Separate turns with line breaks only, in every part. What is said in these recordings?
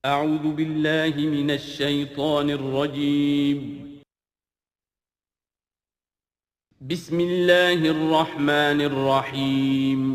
اعوذ باللہ من الشیطان الرجیم بسم اللہ الرحمن الرحیم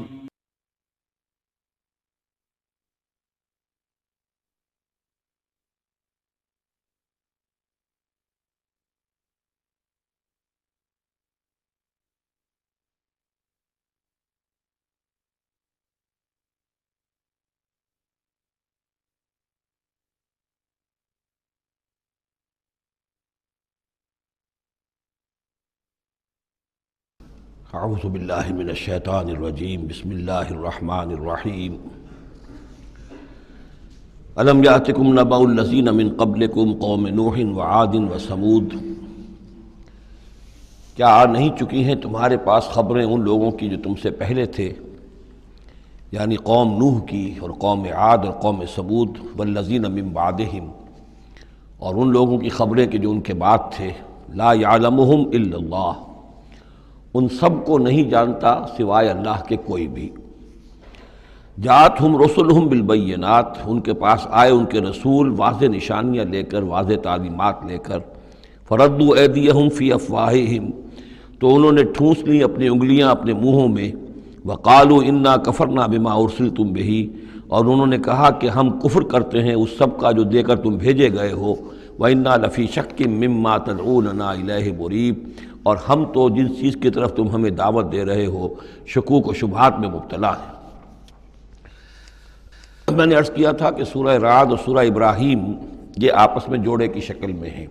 اعوذ باللہ من الشیطان الرجیم بسم اللہ الرحمن الرحیم الم یاتکم نبأ الذین من قبلکم قوم نوح وعاد وثمود، کیا آ نہیں چکی ہیں تمہارے پاس خبریں ان لوگوں کی جو تم سے پہلے تھے، یعنی قوم نوح کی اور قوم عاد اور قوم ثمود، والذین من بعدہم، اور ان لوگوں کی خبریں کہ جو ان کے بعد تھے، لا یعلمہم الا اللہ، ان سب کو نہیں جانتا سوائے اللہ کے کوئی بھی۔ جاءتہم رسلہم بالبینات، ان کے پاس آئے ان کے رسول واضح نشانیاں لے کر، واضح تعلیمات لے کر، فردوا ایدیہم فی افواہہم، تو انہوں نے ٹھونس لی اپنی انگلیاں اپنے منہوں میں، وقالوا انا کفرنا بما ارسلتم بہ، اور انہوں نے کہا کہ ہم کفر کرتے ہیں اس سب کا جو دے کر تم بھیجے گئے ہو، وَإِنَّا لَفِي شَكٍّ مِّمَّا تَدْعُونَنَا إِلَيْهِ مُرِيبٍ، اور ہم تو جس چیز کی طرف تم ہمیں دعوت دے رہے ہو شکوک و شبہات میں مبتلا ہیں۔ میں نے عرض کیا تھا کہ سورہ رعد اور سورہ ابراہیم یہ آپس میں جوڑے کی شکل میں ہیں،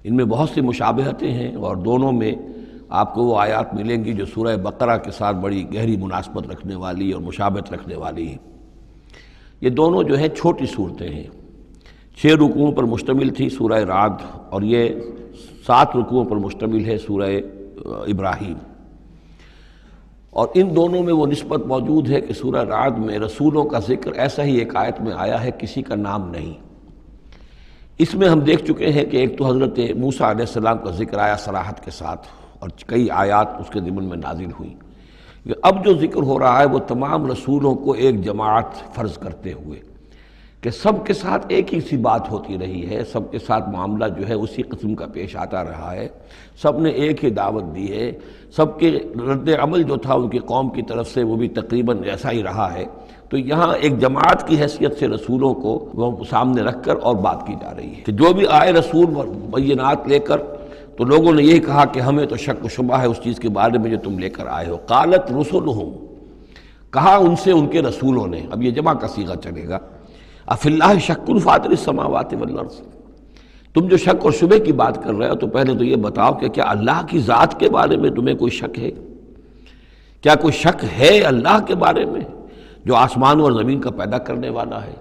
ان میں بہت سی مشابہتیں ہیں، اور دونوں میں آپ کو وہ آیات ملیں گی جو سورہ بقرہ کے ساتھ بڑی گہری مناسبت رکھنے والی اور مشابہت رکھنے والی ہیں۔ یہ دونوں جو ہیں چھوٹی صورتیں ہیں، 6 رکوعوں پر مشتمل تھی سورہ رعد، اور یہ 7 رکوعوں پر مشتمل ہے سورہ ابراہیم، اور ان دونوں میں وہ نسبت موجود ہے کہ سورہ رعد میں رسولوں کا ذکر ایسا ہی ایک آیت میں آیا ہے، کسی کا نام نہیں۔ اس میں ہم دیکھ چکے ہیں کہ ایک تو حضرت موسیٰ علیہ السلام کا ذکر آیا صراحت کے ساتھ، اور کئی آیات اس کے ضمن میں نازل ہوئی۔ اب جو ذکر ہو رہا ہے وہ تمام رسولوں کو ایک جماعت فرض کرتے ہوئے کہ سب کے ساتھ ایک ہی سی بات ہوتی رہی ہے، سب کے ساتھ معاملہ جو ہے اسی قسم کا پیش آتا رہا ہے، سب نے ایک ہی دعوت دی ہے، سب کے رد عمل جو تھا ان کی قوم کی طرف سے وہ بھی تقریباً ایسا ہی رہا ہے۔ تو یہاں ایک جماعت کی حیثیت سے رسولوں کو وہ سامنے رکھ کر اور بات کی جا رہی ہے کہ جو بھی آئے رسول بینات لے کر، تو لوگوں نے یہی کہا کہ ہمیں تو شک و شبہ ہے اس چیز کے بارے میں جو تم لے کر آئے ہو۔ قالت رسلہم، کہا ان سے ان کے رسولوں نے، اب یہ جمع کا صیغہ چلے گا، افی اللہ شک فاطر السماوات والارض، تم جو شک اور شبہ کی بات کر رہے ہو تو پہلے تو یہ بتاؤ کہ کیا اللہ کی ذات کے بارے میں تمہیں کوئی شک ہے؟ کیا کوئی شک ہے اللہ کے بارے میں جو آسمان اور زمین کا پیدا کرنے والا ہے؟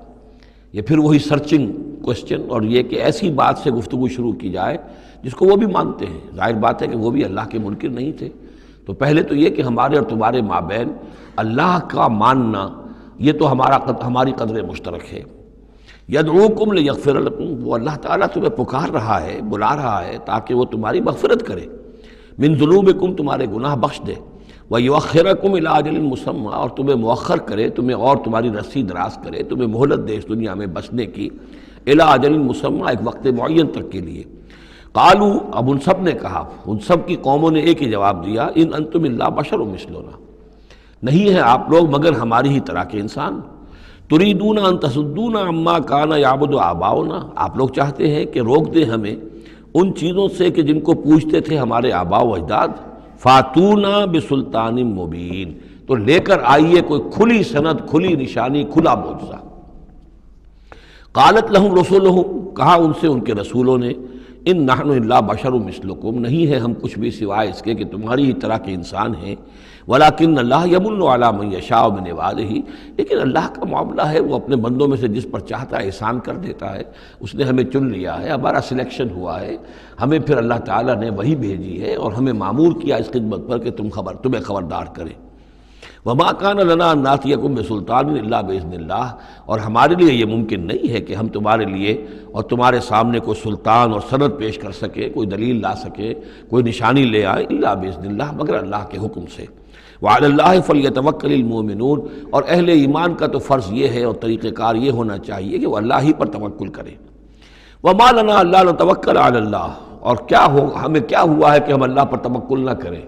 یہ پھر وہی سرچنگ کوسچن، اور یہ کہ ایسی بات سے گفتگو شروع کی جائے جس کو وہ بھی مانتے ہیں۔ ظاہر بات ہے کہ وہ بھی اللہ کے منکر نہیں تھے، تو پہلے تو یہ کہ ہمارے اور تمہارے مابین اللہ کا ماننا یہ تو ہماری قدر مشترک ہے۔ یدعوکم لیغفر لکم، وہ اللہ تعالیٰ تمہیں پکار رہا ہے، بلا رہا ہے تاکہ وہ تمہاری مغفرت کرے، من ذنوبکم، تمہارے گناہ بخش دے، ویؤخرکم الی اجل مسمی، اور تمہیں مؤخر کرے، تمہیں اور تمہاری رسی دراز کرے، تمہیں مہلت دے اس دنیا میں بچنے کی، الی اجل مسمی، ایک وقت معین تک کے لیے۔ قالوا، اب ان سب نے کہا، ان سب کی قوموں نے ایک ہی جواب دیا، ان انتم الا بشر مثلنا، نہیں ہیں آپ لوگ مگر ہماری ہی طرح کے انسان۔ تریدون ان تصدونا عما کان یعبد آباؤنا، آپ لوگ چاہتے ہیں کہ روک دیں ہمیں ان چیزوں سے کہ جن کو پوجتے تھے ہمارے آباء و اجداد۔ فاتونا بسلطان مبین، تو لے کر آئیے کوئی کھلی سند، کھلی نشانی، کھلا معجزہ۔ قالت لہم رسلہم، کہا ان سے ان کے رسولوں نے، ان نحن الا بشر مثلکم، نہیں ہے ہم کچھ بھی سوائے اس کے کہ تمہاری ہی طرح کے انسان ہیں، ولیکن اللہ یمن علی من یشاء من عبادہ، لیکن اللہ کا معاملہ ہے وہ اپنے بندوں میں سے جس پر چاہتا ہے احسان کر دیتا ہے۔ اس نے ہمیں چن لیا ہے، ہمارا سلیکشن ہوا ہے، ہمیں پھر اللہ تعالیٰ نے وہی بھیجی ہے اور ہمیں مامور کیا اس خدمت پر کہ تمہیں خبردار کرے۔ وما کان لنا ان ناتیکم بسلطان الا باذن اللہ، اور ہمارے لیے یہ ممکن نہیں ہے کہ ہم تمہارے لیے اور تمہارے سامنے کوئی سلطان اور سند پیش کر سکے، کوئی دلیل لا سکے، کوئی نشانی لے آئے، الا باذن اللہ، مگر اللہ کے حکم سے۔ وعلی اللہ فلیتوکل المؤمنون، اور اہل ایمان کا تو فرض یہ ہے اور طریقہ کار یہ ہونا چاہیے کہ وہ اللہ ہی پر توکل کرے۔ وما لنا الا نتوکل علی اللہ، اور ہمیں کیا ہوا ہے کہ ہم اللہ پر توکل نہ کریں؟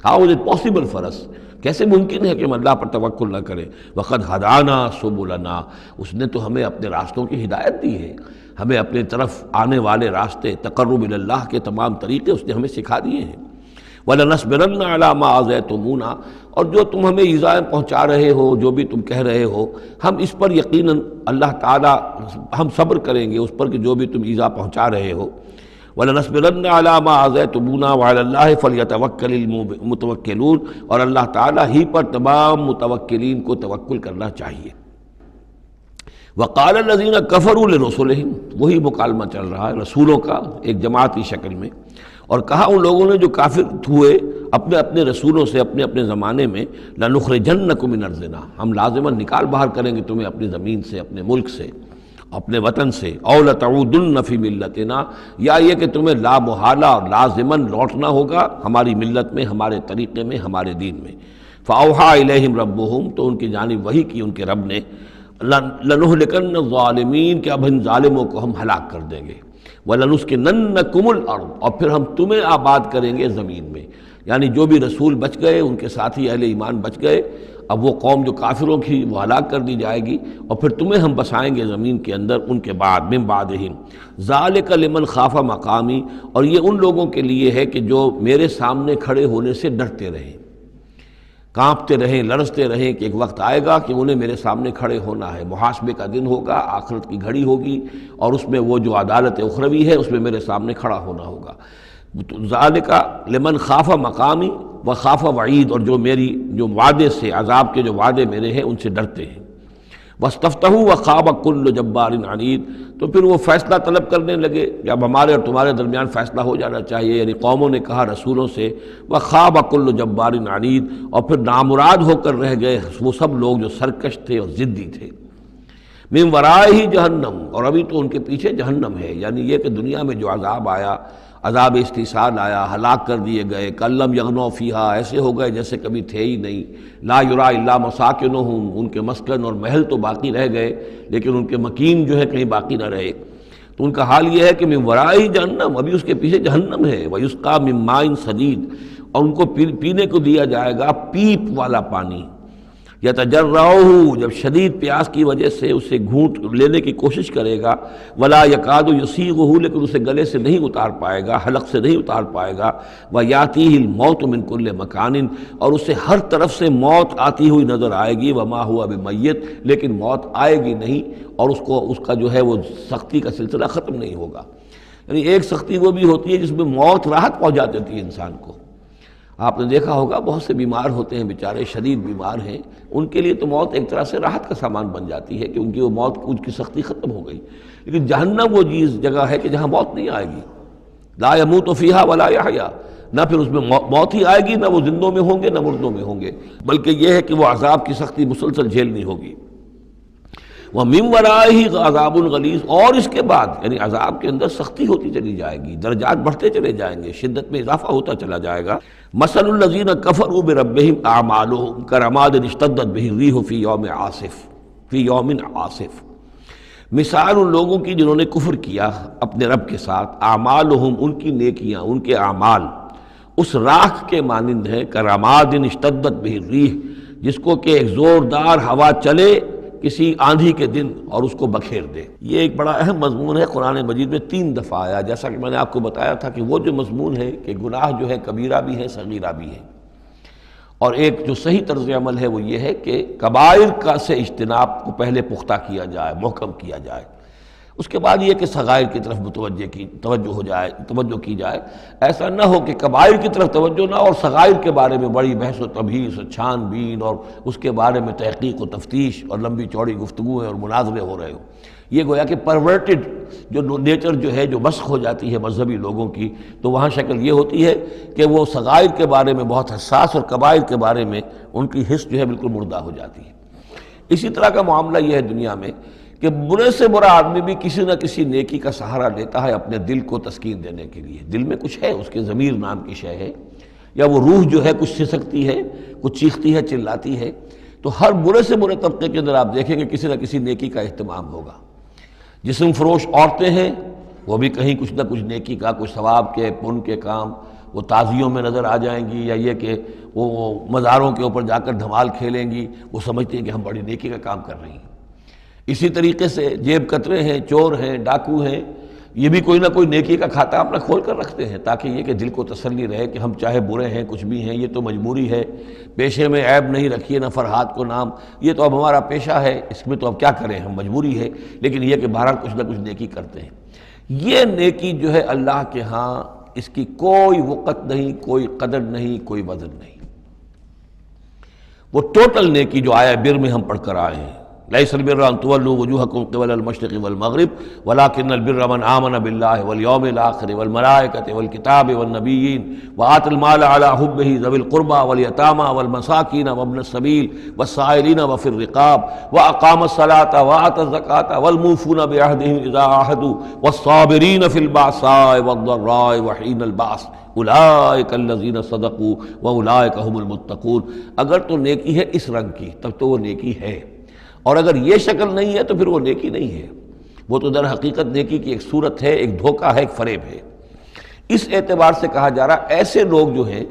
How is it possible for us, کیسے ممکن ہے کہ ہم اللہ پر توکل نہ کریں؟ وقد ہدانا سبلنا، اس نے تو ہمیں اپنے راستوں کی ہدایت دی ہے، ہمیں اپنے طرف آنے والے راستے، تقرب الی اللہ کے تمام طریقے اس نے ہمیں سکھا دیے ہیں۔ وَلَنَصْبِرَنَّ عَلَىٰ مَا آذَيْتُمُونَا، اور جو تم ہمیں ایذائیں پہنچا رہے ہو، جو بھی تم کہہ رہے ہو، ہم اس پر یقیناً اللہ تعالیٰ ہم صبر کریں گے اس پر کہ جو بھی تم ایذا پہنچا رہے ہو۔ وَلَنَصْبِرَنَّ عَلَىٰ مَا آذَيْتُمُونَا وَعَلَى اللَّهِ فَلْيَتَوَكَّلِ الْمُتَوَكِّلُونَ، اور اللہ تعالیٰ ہی پر تمام متوکلین کو توکل کرنا چاہیے۔ وَقَالَ الَّذِينَ كَفَرُوا لِرُسُلِهِمْ، وہی مکالمہ چل رہا ہے رسولوں کا ایک جماعت کی شکل میں، اور کہا ان لوگوں نے جو کافر ہوئے اپنے اپنے رسولوں سے اپنے اپنے زمانے میں، لَنُخْرِجَنَّكُم مِّنْ أَرْضِنَا، ہم لازماً نکال باہر کریں گے تمہیں اپنی زمین سے، اپنے ملک سے، اپنے وطن سے، أَوْ لَتَعُودُنَّ فِي مِلَّتِنَا، یا یہ کہ تمہیں لا محالہ اور لازماً لوٹنا ہوگا ہماری ملت میں، ہمارے طریقے میں، ہمارے دین میں۔ فَأَوْحَىٰ إِلَيْهِمْ رَبُّهُمْ، تو ان کی جانب وحی کی ان کے رب نے، لَنُهْلِكَنَّ الظَّالِمِينَ، کہ اب ان ظالموں کو ہم ہلاک کر دیں گے، وَلَنُسْكِنَنَّكُمُ الْأَرْضَ، اور پھر ہم تمہیں آباد کریں گے زمین میں، یعنی جو بھی رسول بچ گئے، ان کے ساتھی اہل ایمان بچ گئے، اب وہ قوم جو کافروں کی وہ ہلاک کر دی جائے گی، اور پھر تمہیں ہم بسائیں گے زمین کے اندر ان کے بعد، من بعدہم، ذالک لمن خاف مقامی، اور یہ ان لوگوں کے لیے ہے کہ جو میرے سامنے کھڑے ہونے سے ڈرتے رہیں، کانپتے رہیں، لرزتے رہیں کہ ایک وقت آئے گا کہ انہیں میرے سامنے کھڑے ہونا ہے، محاسبے کا دن ہوگا، آخرت کی گھڑی ہوگی، اور اس میں وہ جو عدالت اخروی ہے اس میں میرے سامنے کھڑا ہونا ہوگا۔ ذالک لمن خاف مقامی و خاف وعید، اور جو وعدے سے، عذاب کے جو وعدے میرے ہیں ان سے ڈرتے ہیں۔ واستفتحوا وخاب کل جبار عنید، تو پھر وہ فیصلہ طلب کرنے لگے، جب ہمارے اور تمہارے درمیان فیصلہ ہو جانا چاہیے، یعنی قوموں نے کہا رسولوں سے، وخاب کل جبار عنید، اور پھر نامراد ہو کر رہ گئے وہ سب لوگ جو سرکش تھے اور ضدی تھے۔ من ورائہ جہنم، اور ابھی تو ان کے پیچھے جہنم ہے، یعنی یہ کہ دنیا میں جو عذاب آیا، عذاب استحصال آیا، ہلاک کر دیے گئے، کلم یغنوا فیہا، ایسے ہو گئے جیسے کبھی تھے ہی نہیں، لا یرا الا مساکنہم، ان کے مسکن اور محل تو باقی رہ گئے لیکن ان کے مکین جو ہے کہیں باقی نہ رہے۔ تو ان کا حال یہ ہے کہ من ورائہ جہنم، ابھی اس کے پیچھے جہنم ہے، ویسقا من ماء صدید، اور ان کو پینے کو دیا جائے گا پیپ والا پانی، یتجرعہ، جب شدید پیاس کی وجہ سے اسے گھونٹ لینے کی کوشش کرے گا، ولا یکاد یسیغہ، لیکن اسے گلے سے نہیں اتار پائے گا، حلق سے نہیں اتار پائے گا، ویاتیہ الموت من کل مکان، اور اسے ہر طرف سے موت آتی ہوئی نظر آئے گی، وما ہوا بمیت، لیکن موت آئے گی نہیں، اور اس کا جو ہے وہ سختی کا سلسلہ ختم نہیں ہوگا۔ یعنی ایک سختی وہ بھی ہوتی ہے جس میں موت راحت پہنچا دیتی ہے انسان کو۔ آپ نے دیکھا ہوگا بہت سے بیمار ہوتے ہیں بیچارے، شدید بیمار ہیں، ان کے لیے تو موت ایک طرح سے راحت کا سامان بن جاتی ہے کہ ان کی وہ موت، ان کی سختی ختم ہو گئی، لیکن جہنم وہ جگہ ہے کہ جہاں موت نہیں آئے گی، لا یموت فیہا ولا یحیا، نہ پھر اس میں موت ہی آئے گی، نہ وہ زندوں میں ہوں گے نہ مردوں میں ہوں گے، بلکہ یہ ہے کہ وہ عذاب کی سختی مسلسل جھیلنی ہوگی۔ وَمِن وَرَائِهِ عَذَابٌ غَلِيظٌ، اور اس کے بعد یعنی عذاب کے اندر سختی ہوتی چلی جائے گی، درجات بڑھتے چلے جائیں گے، شدت میں اضافہ ہوتا چلا جائے گا۔ مَثَلُ الَّذِينَ كَفَرُوا بِرَبِّهِمْ أَعْمَالُهُمْ كَرَمَادٍ اشْتَدَّتْ بِهِ الرِّيحُ فِي يَوْمٍ عَاصِفٍ، مثال ان لوگوں کی جنہوں نے کفر کیا اپنے رب کے ساتھ، اعمالہم، ان کی نیکیاں، ان کے اعمال اس راکھ کے مانند ہیں، کرمادٍ اشتدت بہ الریح، جس کو کہ ایک زوردار ہوا چلے کسی آندھی کے دن اور اس کو بکھیر دے۔ یہ ایک بڑا اہم مضمون ہے، قرآن مجید میں 3 دفعہ آیا، جیسا کہ میں نے آپ کو بتایا تھا کہ وہ جو مضمون ہے کہ گناہ جو ہے کبیرہ بھی ہے صغیرہ بھی ہے، اور ایک جو صحیح طرز عمل ہے وہ یہ ہے کہ کبائر کا سے اجتناب کو پہلے پختہ کیا جائے، محکم کیا جائے، اس کے بعد یہ کہ صغائر کی طرف توجہ کی جائے۔ ایسا نہ ہو کہ کبائر کی طرف توجہ نہ اور صغائر کے بارے میں بڑی بحث و تبحیث اور چھان بین اور اس کے بارے میں تحقیق و تفتیش اور لمبی چوڑی گفتگویں اور مناظرے ہو رہے ہو۔ یہ گویا کہ پرورٹڈ جو نیچر جو ہے، جو مسخ ہو جاتی ہے مذہبی لوگوں کی، تو وہاں شکل یہ ہوتی ہے کہ وہ صغائر کے بارے میں بہت حساس اور کبائر کے بارے میں ان کی حس جو ہے بالکل مردہ ہو جاتی ہے۔ اسی طرح کا معاملہ یہ ہے دنیا میں کہ برے سے برا آدمی بھی کسی نہ کسی نیکی کا سہارا لیتا ہے اپنے دل کو تسکین دینے کے لیے، دل میں کچھ ہے، اس کے ضمیر نام کی شے ہے، یا وہ روح جو ہے کچھ سسکتی ہے، کچھ چیختی ہے، چلاتی ہے، تو ہر برے سے برے طبقے کے اندر آپ دیکھیں گے کسی نہ کسی نیکی کا اہتمام ہوگا۔ جسم فروش عورتیں ہیں، وہ بھی کہیں کچھ نہ کچھ نیکی کا، کچھ ثواب کے، پن کے کام، وہ تعزیوں میں نظر آ جائیں گی، یا یہ کہ وہ مزاروں کے اوپر جا کر دھمال کھیلیں گی، وہ سمجھتی ہیں کہ ہم بڑی نیکی کا کام کر رہی ہیں۔ اسی طریقے سے جیب کترے ہیں، چور ہیں، ڈاکو ہیں، یہ بھی کوئی نہ کوئی نیکی کا کھاتا اپنا کھول کر رکھتے ہیں، تاکہ یہ کہ دل کو تسلی رہے کہ ہم چاہے برے ہیں، کچھ بھی ہیں، یہ تو مجبوری ہے، پیشے میں عیب نہیں رکھیے نہ فرحات کو نام، یہ تو اب ہمارا پیشہ ہے، اس میں تو اب کیا کریں، ہم مجبوری ہے، لیکن یہ کہ بہرحال کچھ نہ کچھ نیکی کرتے ہیں۔ یہ نیکی جو ہے اللہ کے ہاں اس کی کوئی وقت نہیں، کوئی قدر نہیں، کوئی وزن نہیں۔ وہ ٹوٹل نیکی جو آیا بر میں ہم پڑھ کر آئے ہیں، لیس البر ان تولوا وجوہکم قبل المشرق والمغرب ولکن البر من آمن باللہ والیوم الآخر والملائکۃ والکتاب والنبیین وآتى المال على حبہ ذوی القربى والیتامى والمساکین وابن السبیل والسائلین وفی الرقاب واقام الصلاة وآتى الزکاة والموفون بعہدہم اذا عاہدوا والصابرین فی البأساء والضراء وحین البأس اولئک الذین صدقوا واولئک هم المتقون۔ اگر تو نیکی ہے اس رنگ کی تب تو وہ نیکی ہے، اور اگر یہ شکل نہیں ہے تو پھر وہ نیکی نہیں ہے، وہ تو در حقیقت نیکی کی ایک صورت ہے، ایک دھوکہ ہے، ایک فریب ہے۔ اس اعتبار سے کہا جا رہا ایسے لوگ جو ہیں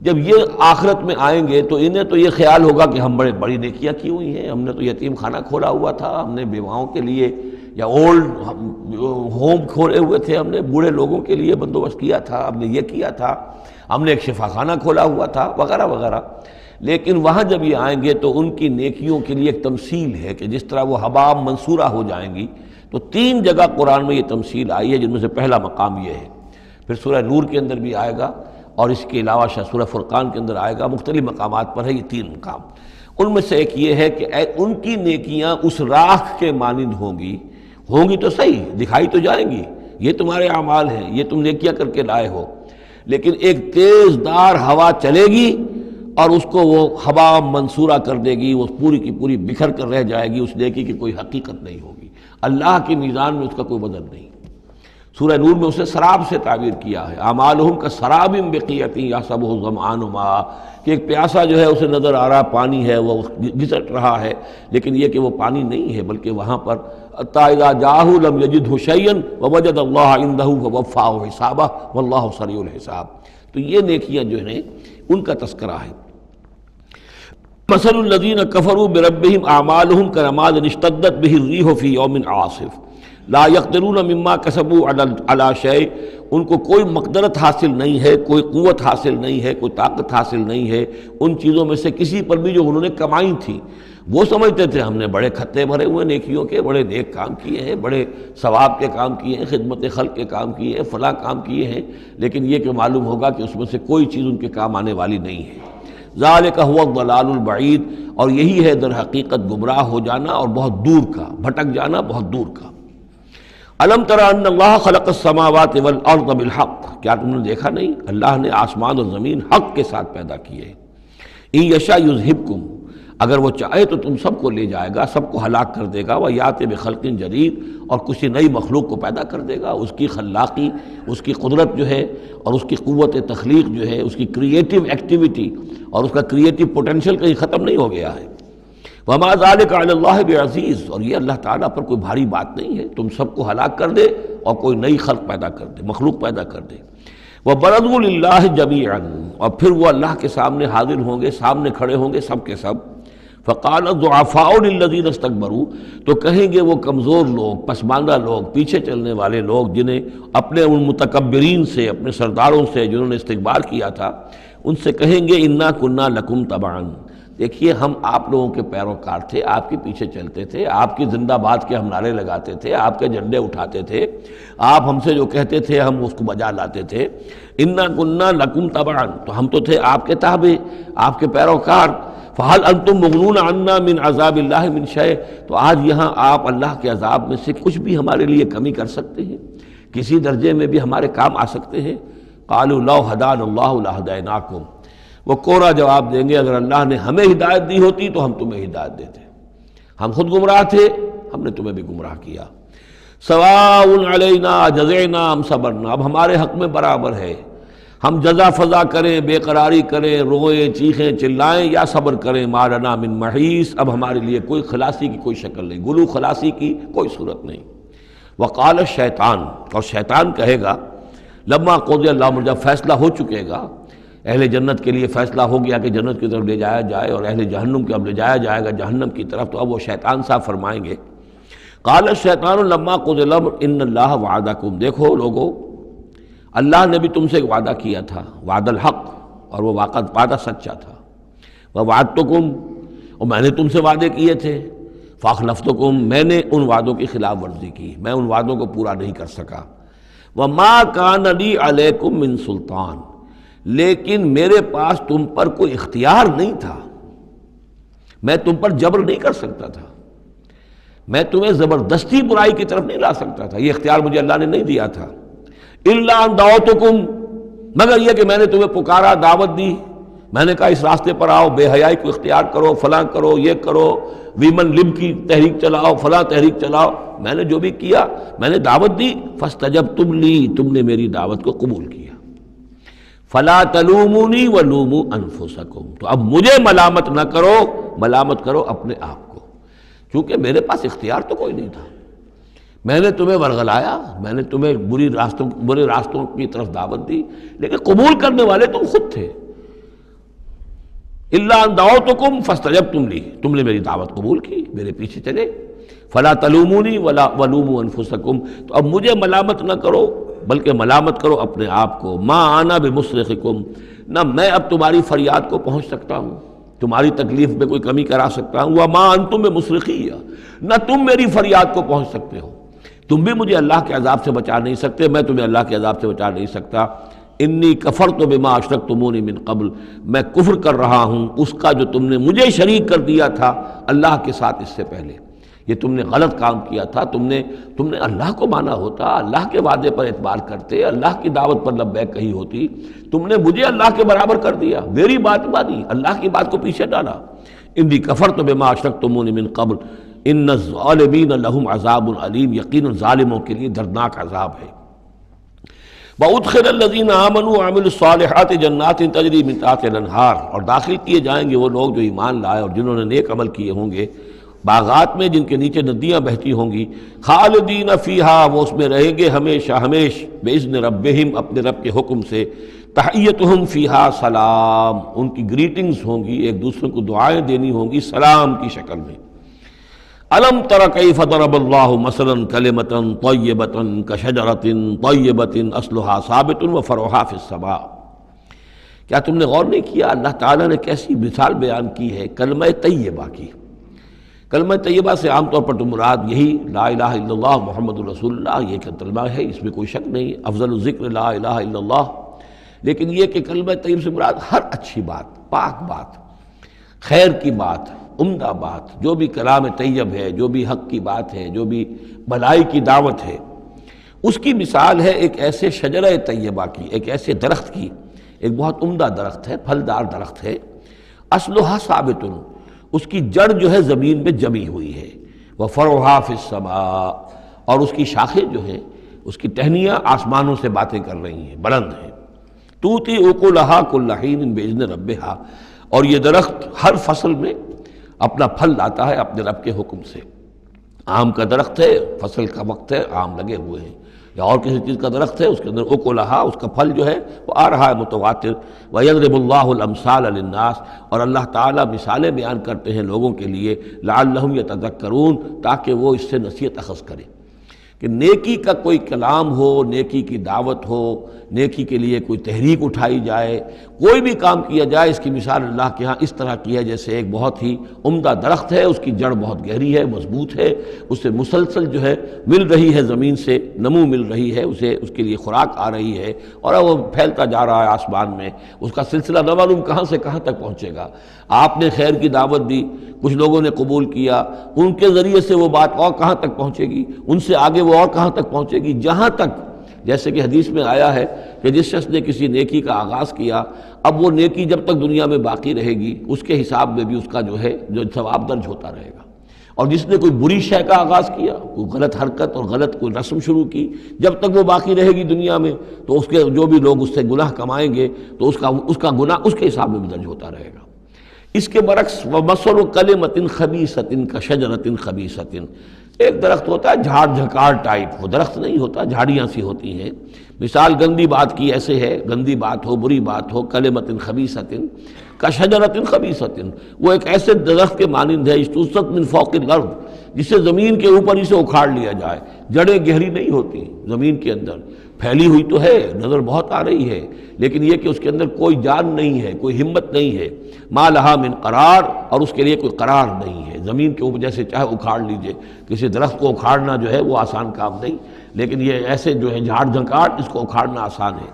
جب یہ آخرت میں آئیں گے تو انہیں تو یہ خیال ہوگا کہ ہم بڑی نیکیاں کی ہوئی ہیں، ہم نے تو یتیم خانہ کھولا ہوا تھا، ہم نے بیواؤں کے لیے یا اولڈ ہوم کھولے ہوئے تھے، ہم نے بوڑھے لوگوں کے لیے بندوبست کیا تھا، ہم نے یہ کیا تھا، ہم نے ایک شفا خانہ کھولا ہوا تھا، وغیرہ وغیرہ۔ لیکن وہاں جب یہ آئیں گے تو ان کی نیکیوں کے لیے ایک تمثیل ہے کہ جس طرح وہ حباب منصورہ ہو جائیں گی، تو 3 جگہ قرآن میں یہ تمثیل آئی ہے، جن میں سے پہلا مقام یہ ہے، پھر سورہ نور کے اندر بھی آئے گا، اور اس کے علاوہ سورہ فرقان کے اندر آئے گا، مختلف مقامات پر ہے یہ 3 مقام۔ ان میں سے ایک یہ ہے کہ ان کی نیکیاں اس راکھ کے مانند ہوں گی تو صحیح، دکھائی تو جائیں گی، یہ تمہارے اعمال ہیں، یہ تم نیکیاں کر کے لائے ہو، لیکن ایک تیز دار ہوا چلے گی اور اس کو وہ ہوا منصورہ کر دے گی، وہ پوری کی پوری بکھر کر رہ جائے گی، اس نیکی کی کوئی حقیقت نہیں ہوگی، اللہ کی میزان میں اس کا کوئی وزن نہیں۔ سورہ نور میں اسے سراب سے تعبیر کیا ہے، اعمالہم کسراب بقیۃ یحسبہ الظمآن ماء، کہ ایک پیاسا جو ہے اسے نظر آ رہا پانی ہے، وہ گھسٹ رہا ہے، لیکن یہ کہ وہ پانی نہیں ہے، بلکہ وہاں پر حتیٰ اذا جاءہ لم یجدہ شیئا ووجد اللہ عندہ فوفاہ حسابہ واللہ سریع الحساب۔ تو یہ نیکیاں جو ہیں ان کا تذکرہ ہے۔ مثل الذین کفروا بربہم اعمالہم کرماد اشتدت بہ الریح فی یوم عاصف لا یقدرون مما کسبوا علی شیء، ان کو کوئی مقدرت حاصل نہیں ہے، کوئی قوت حاصل نہیں ہے، کوئی طاقت حاصل نہیں ہے ان چیزوں میں سے کسی پر بھی جو انہوں نے کمائی تھی۔ وہ سمجھتے تھے ہم نے بڑے کھتے بھرے ہوئے نیکیوں کے، بڑے نیک کام کیے ہیں، بڑے ثواب کے کام کیے ہیں، خدمت خلق کے کام کیے ہیں، فلاں کام کیے ہیں، لیکن یہ کہ معلوم ہوگا کہ اس میں سے کوئی چیز ان کے کام آنے والی نہیں ہے۔ ذالک هو الضلال البعید، اور یہی ہے در حقیقت گمراہ ہو جانا اور بہت دور کا، بھٹک جانا بہت دور کا۔ الم تر ان اللہ خلق السماوات والارض بالحق، کیا تم نے دیکھا نہیں اللہ نے آسمان اور زمین حق کے ساتھ پیدا کیے۔ ان یشاء یذہبکم، اگر وہ چاہے تو تم سب کو لے جائے گا، سب کو ہلاک کر دے گا، ویات بخلق جدید، اور کسی نئی مخلوق کو پیدا کر دے گا۔ اس کی خلاقی، اس کی قدرت جو ہے اور اس کی قوت تخلیق جو ہے، اس کی کریٹیو ایکٹیویٹی اور اس کا کریٹیو پوٹینشیل کہیں ختم نہیں ہو گیا ہے۔ وما ذلک علی اللہ بعزیز، اور یہ اللہ تعالیٰ پر کوئی بھاری بات نہیں ہے، تم سب کو ہلاک کر دے اور کوئی نئی خلق پیدا کر دے، مخلوق پیدا کر دے۔ وبرزوا للہ جمیعا، اور پھر وہ اللہ کے سامنے حاضر ہوں گے، سامنے کھڑے ہوں گے سب کے سب۔ فقال الضعفاء للذین استکبروا، تو کہیں گے وہ کمزور لوگ، پسماندہ لوگ، پیچھے چلنے والے لوگ، جنہیں اپنے ان متکبرین سے، اپنے سرداروں سے جنہوں نے استکبار کیا تھا، ان سے کہیں گے انا کنا لکم تبعا، دیکھیے ہم آپ لوگوں کے پیروکار تھے، آپ کے پیچھے چلتے تھے، آپ کی زندہ باد کے ہم نعرے لگاتے تھے، آپ کے جھنڈے اٹھاتے تھے، آپ ہم سے جو کہتے تھے ہم اس کو بجا لاتے تھے۔ انا کنا لکم تبعا، تو ہم تو تھے آپ کے تابع، آپ کے پیروکار۔ فہل انتم مغنون عنا من عذاب اللہ من شیء، تو آج یہاں آپ اللہ کے عذاب میں سے کچھ بھی ہمارے لیے کمی کر سکتے ہیں، کسی درجے میں بھی ہمارے کام آ سکتے ہیں؟ قالوا لو ہدانا اللہ لہدیناکم، وہ کوڑا جواب دیں گے اگر اللہ نے ہمیں ہدایت دی ہوتی تو ہم تمہیں ہدایت دیتے، ہم خود گمراہ تھے، ہم نے تمہیں بھی گمراہ کیا۔ سواء علینا جزعنا ام صبرنا، اب ہمارے حق میں برابر ہے، ہم جزا فضا کریں، بے قراری کریں، روئیں، چیخیں، چلائیں یا صبر کریں، ما لنا من محیص، اب ہمارے لیے کوئی خلاصی کی کوئی شکل نہیں، گلو خلاصی کی کوئی صورت نہیں۔ وقال الشیطان، اور شیطان کہے گا لما قضی الامر، جب فیصلہ ہو چکے گا، اہل جنت کے لیے فیصلہ ہو گیا کہ جنت کی طرف لے جایا جائے اور اہل جہنم کو اب لے جایا جائے گا جہنم کی طرف، تو اب وہ شیطان صاحب فرمائیں گے قال الشیطان لما قضی الامر ان اللہ وعدکم، دیکھو لوگو اللہ نے بھی تم سے ایک وعدہ کیا تھا، وعد الحق، اور وہ وعدہ سچا تھا، ووعدتکم، اور میں نے تم سے وعدے کیے تھے، فاخلفتکم، میں نے ان وعدوں کی خلاف ورزی کی، میں ان وعدوں کو پورا نہیں کر سکا، وما کان لی علیکم من سلطان، لیکن میرے پاس تم پر کوئی اختیار نہیں تھا، میں تم پر جبر نہیں کر سکتا تھا، میں تمہیں زبردستی برائی کی طرف نہیں لا سکتا تھا، یہ اختیار مجھے اللہ نے نہیں دیا تھا، الا ان دعوتکم، مگر یہ کہ میں نے تمہیں پکارا، دعوت دی، میں نے کہا اس راستے پر آؤ، بے حیائی کو اختیار کرو، فلاں کرو، یہ کرو، ویمن لب کی تحریک چلاؤ، فلاں تحریک چلاؤ، میں نے جو بھی کیا میں نے دعوت دی، فاستجبتم لی، تم نے میری دعوت کو قبول کیا، فلا تلومونی ولوموا انفسکم، تو اب مجھے ملامت نہ کرو، ملامت کرو اپنے آپ کو، کیونکہ میرے پاس اختیار تو کوئی نہیں تھا، میں نے تمہیں ورغلایا، میں نے تمہیں برے راستوں کی طرف دعوت دی، لیکن قبول کرنے والے تم خود تھے، الا ان دعوتکم فاستجبتم لی، تم نے میری دعوت قبول کی، میرے پیچھے چلے، فلا تلومونی ولا ولوموا انفسکم، تو اب مجھے ملامت نہ کرو بلکہ ملامت کرو اپنے آپ کو، ما انا بمصرخکم، نہ میں اب تمہاری فریاد کو پہنچ سکتا ہوں، تمہاری تکلیف میں کوئی کمی کرا سکتا ہوں، وما انتم بمصرخی، نہ تم میری فریاد کو پہنچ سکتے ہو، تم بھی مجھے اللہ کے عذاب سے بچا نہیں سکتے، میں تمہیں اللہ کے عذاب سے بچا نہیں سکتا، انی کفرت بما اشرکتمونی من قبل، میں کفر کر رہا ہوں اس کا جو تم نے مجھے شریک کر دیا تھا اللہ کے ساتھ اس سے پہلے، یہ تم نے غلط کام کیا تھا، تم نے اللہ کو مانا ہوتا، اللہ کے وعدے پر اعتبار کرتے، اللہ کی دعوت پر لبیک کہی ہوتی، تم نے مجھے اللہ کے برابر کر دیا، میری بات مانی، اللہ کی بات کو پیچھے ڈالا، انی کفرت بما اشرکتمونی من قبل ان الظالمین لہم عذاب علیم، یقیناً ظالموں کے لیے دردناک عذاب ہے، وَأُدْخِلَ الَّذِينَ آمَنُوا وَعَمِلُوا الصَّالِحَاتِ جَنَّاتٍ تَجْرِي مِن تَحْتِهَا الْأَنْهَارُ، اور داخل کیے جائیں گے وہ لوگ جو ایمان لائے اور جنہوں نے نیک عمل کیے ہوں گے، باغات میں جن کے نیچے ندیاں بہتی ہوں گی، خالدین فیہا، وہ اس میں رہیں گے ہمیشہ ہمیش، بِإِذْنِ رَبِّهِمْ، اپنے رب کے حکم سے، تحیتہم فیہا سلام، ان کی گریٹنگز ہوں گی، ایک دوسرے کو دعائیں دینی ہوں گی سلام کی شکل میں۔ الم تر کیف ضرب اللہ مثلا کلمۃ طیبۃ کشجرۃ طیبۃ اصلها ثابت وفرعها فی السماء، کیا تم نے غور نہیں کیا اللہ تعالیٰ نے کیسی مثال بیان کی ہے کلمہ طیبہ کی؟ کلمہ طیبہ سے عام طور پر تو مراد یہی لا الہ الا اللہ محمد رسول اللہ، یہ کلمہ ہے، اس میں کوئی شک نہیں، افضل الذکر لا الہ الا اللہ، لیکن یہ کہ کلمہ طیب سے مراد ہر اچھی بات، پاک بات، خیر کی بات، عمدہ بات، جو بھی کلام طیب ہے، جو بھی حق کی بات ہے، جو بھی بھلائی کی دعوت ہے، اس کی مثال ہے ایک ایسے شجرہ طیبہ کی، ایک ایسے درخت کی، ایک بہت عمدہ درخت ہے، پھلدار درخت ہے، اصلها ثابت، اس کی جڑ جو ہے زمین میں جمی ہوئی ہے، وفرعها فی السماء، اور اس کی شاخیں جو ہیں، اس کی ٹہنیاں آسمانوں سے باتیں کر رہی ہیں، بلند ہیں، توتی اکلھا کل حین باذن ربھا، اور یہ درخت ہر فصل میں اپنا پھل لاتا ہے اپنے رب کے حکم سے، آم کا درخت ہے، فصل کا وقت ہے، آم لگے ہوئے ہیں، یا اور کسی چیز کا درخت ہے، اس کے اندر اکلھا، اس کا پھل جو ہے وہ آ رہا ہے متواتر، وَيَضْرِبُ اللَّهُ الْأَمْثَالَ لِلنَّاسِ، اور اللہ تعالیٰ مثالیں بیان کرتے ہیں لوگوں کے لیے، لَعَلَّهُمْ يَتَذَكَّرُونَ، تاکہ وہ اس سے نصیحت اخذ کریں، کہ نیکی کا کوئی کلام ہو، نیکی کی دعوت ہو، نیکی کے لیے کوئی تحریک اٹھائی جائے، کوئی بھی کام کیا جائے، اس کی مثال اللہ کے ہاں اس طرح کی ہے جیسے ایک بہت ہی عمدہ درخت ہے، اس کی جڑ بہت گہری ہے، مضبوط ہے، اسے مسلسل جو ہے مل رہی ہے، زمین سے نمو مل رہی ہے، اسے اس کے لیے خوراک آ رہی ہے، اور وہ پھیلتا جا رہا ہے آسمان میں، اس کا سلسلہ نہ معلوم کہاں سے کہاں تک پہنچے گا۔ آپ نے خیر کی دعوت دی، کچھ لوگوں نے قبول کیا، ان کے ذریعے سے وہ بات اور کہاں تک پہنچے گی، ان سے آگے وہ اور کہاں تک پہنچے گی، جہاں تک، جیسے کہ حدیث میں آیا ہے کہ جس شخص نے کسی نیکی کا آغاز کیا، اب وہ نیکی جب تک دنیا میں باقی رہے گی، اس کے حساب میں بھی اس کا جو ہے جو ثواب درج ہوتا رہے گا، اور جس نے کوئی بری شے کا آغاز کیا، کوئی غلط حرکت اور غلط کوئی رسم شروع کی، جب تک وہ باقی رہے گی دنیا میں تو اس کے جو بھی لوگ اس سے گناہ کمائیں گے تو اس کا گناہ اس کے حساب میں درج ہوتا رہے گا۔ اس کے برعکس وَمَثَلُ كَلِمَةٍ خَبِيثَةٍ كَشَجَرَةٍ خَبِيثَةٍ، ایک درخت ہوتا ہے جھاڑ جھکاڑ ٹائپ، وہ درخت نہیں ہوتا، جھاڑیاں سی ہوتی ہیں۔ مثال گندی بات کی ایسے ہے، گندی بات ہو، بری بات ہو، كَلِمَةٍ خَبِيثَةٍ كَشَجَرَةٍ خَبِيثَةٍ، وہ ایک ایسے درخت کے مانند ہے اجتثت من فوق الارض، جسے زمین کے اوپر ہی سے اکھاڑ لیا جائے، جڑیں گہری نہیں ہوتی زمین کے اندر، پھیلی ہوئی تو ہے، نظر بہت آ رہی ہے، لیکن یہ کہ اس کے اندر کوئی جان نہیں ہے، کوئی ہمت نہیں ہے، ما لہا من قرار، اور اس کے لیے کوئی قرار نہیں ہے۔ زمین کے اوپر جیسے چاہے اکھاڑ لیجئے، کسی درخت کو اکھاڑنا جو ہے وہ آسان کام نہیں، لیکن یہ ایسے جو ہے جھاڑ جھنکاڑ، اس کو اکھاڑنا آسان ہے۔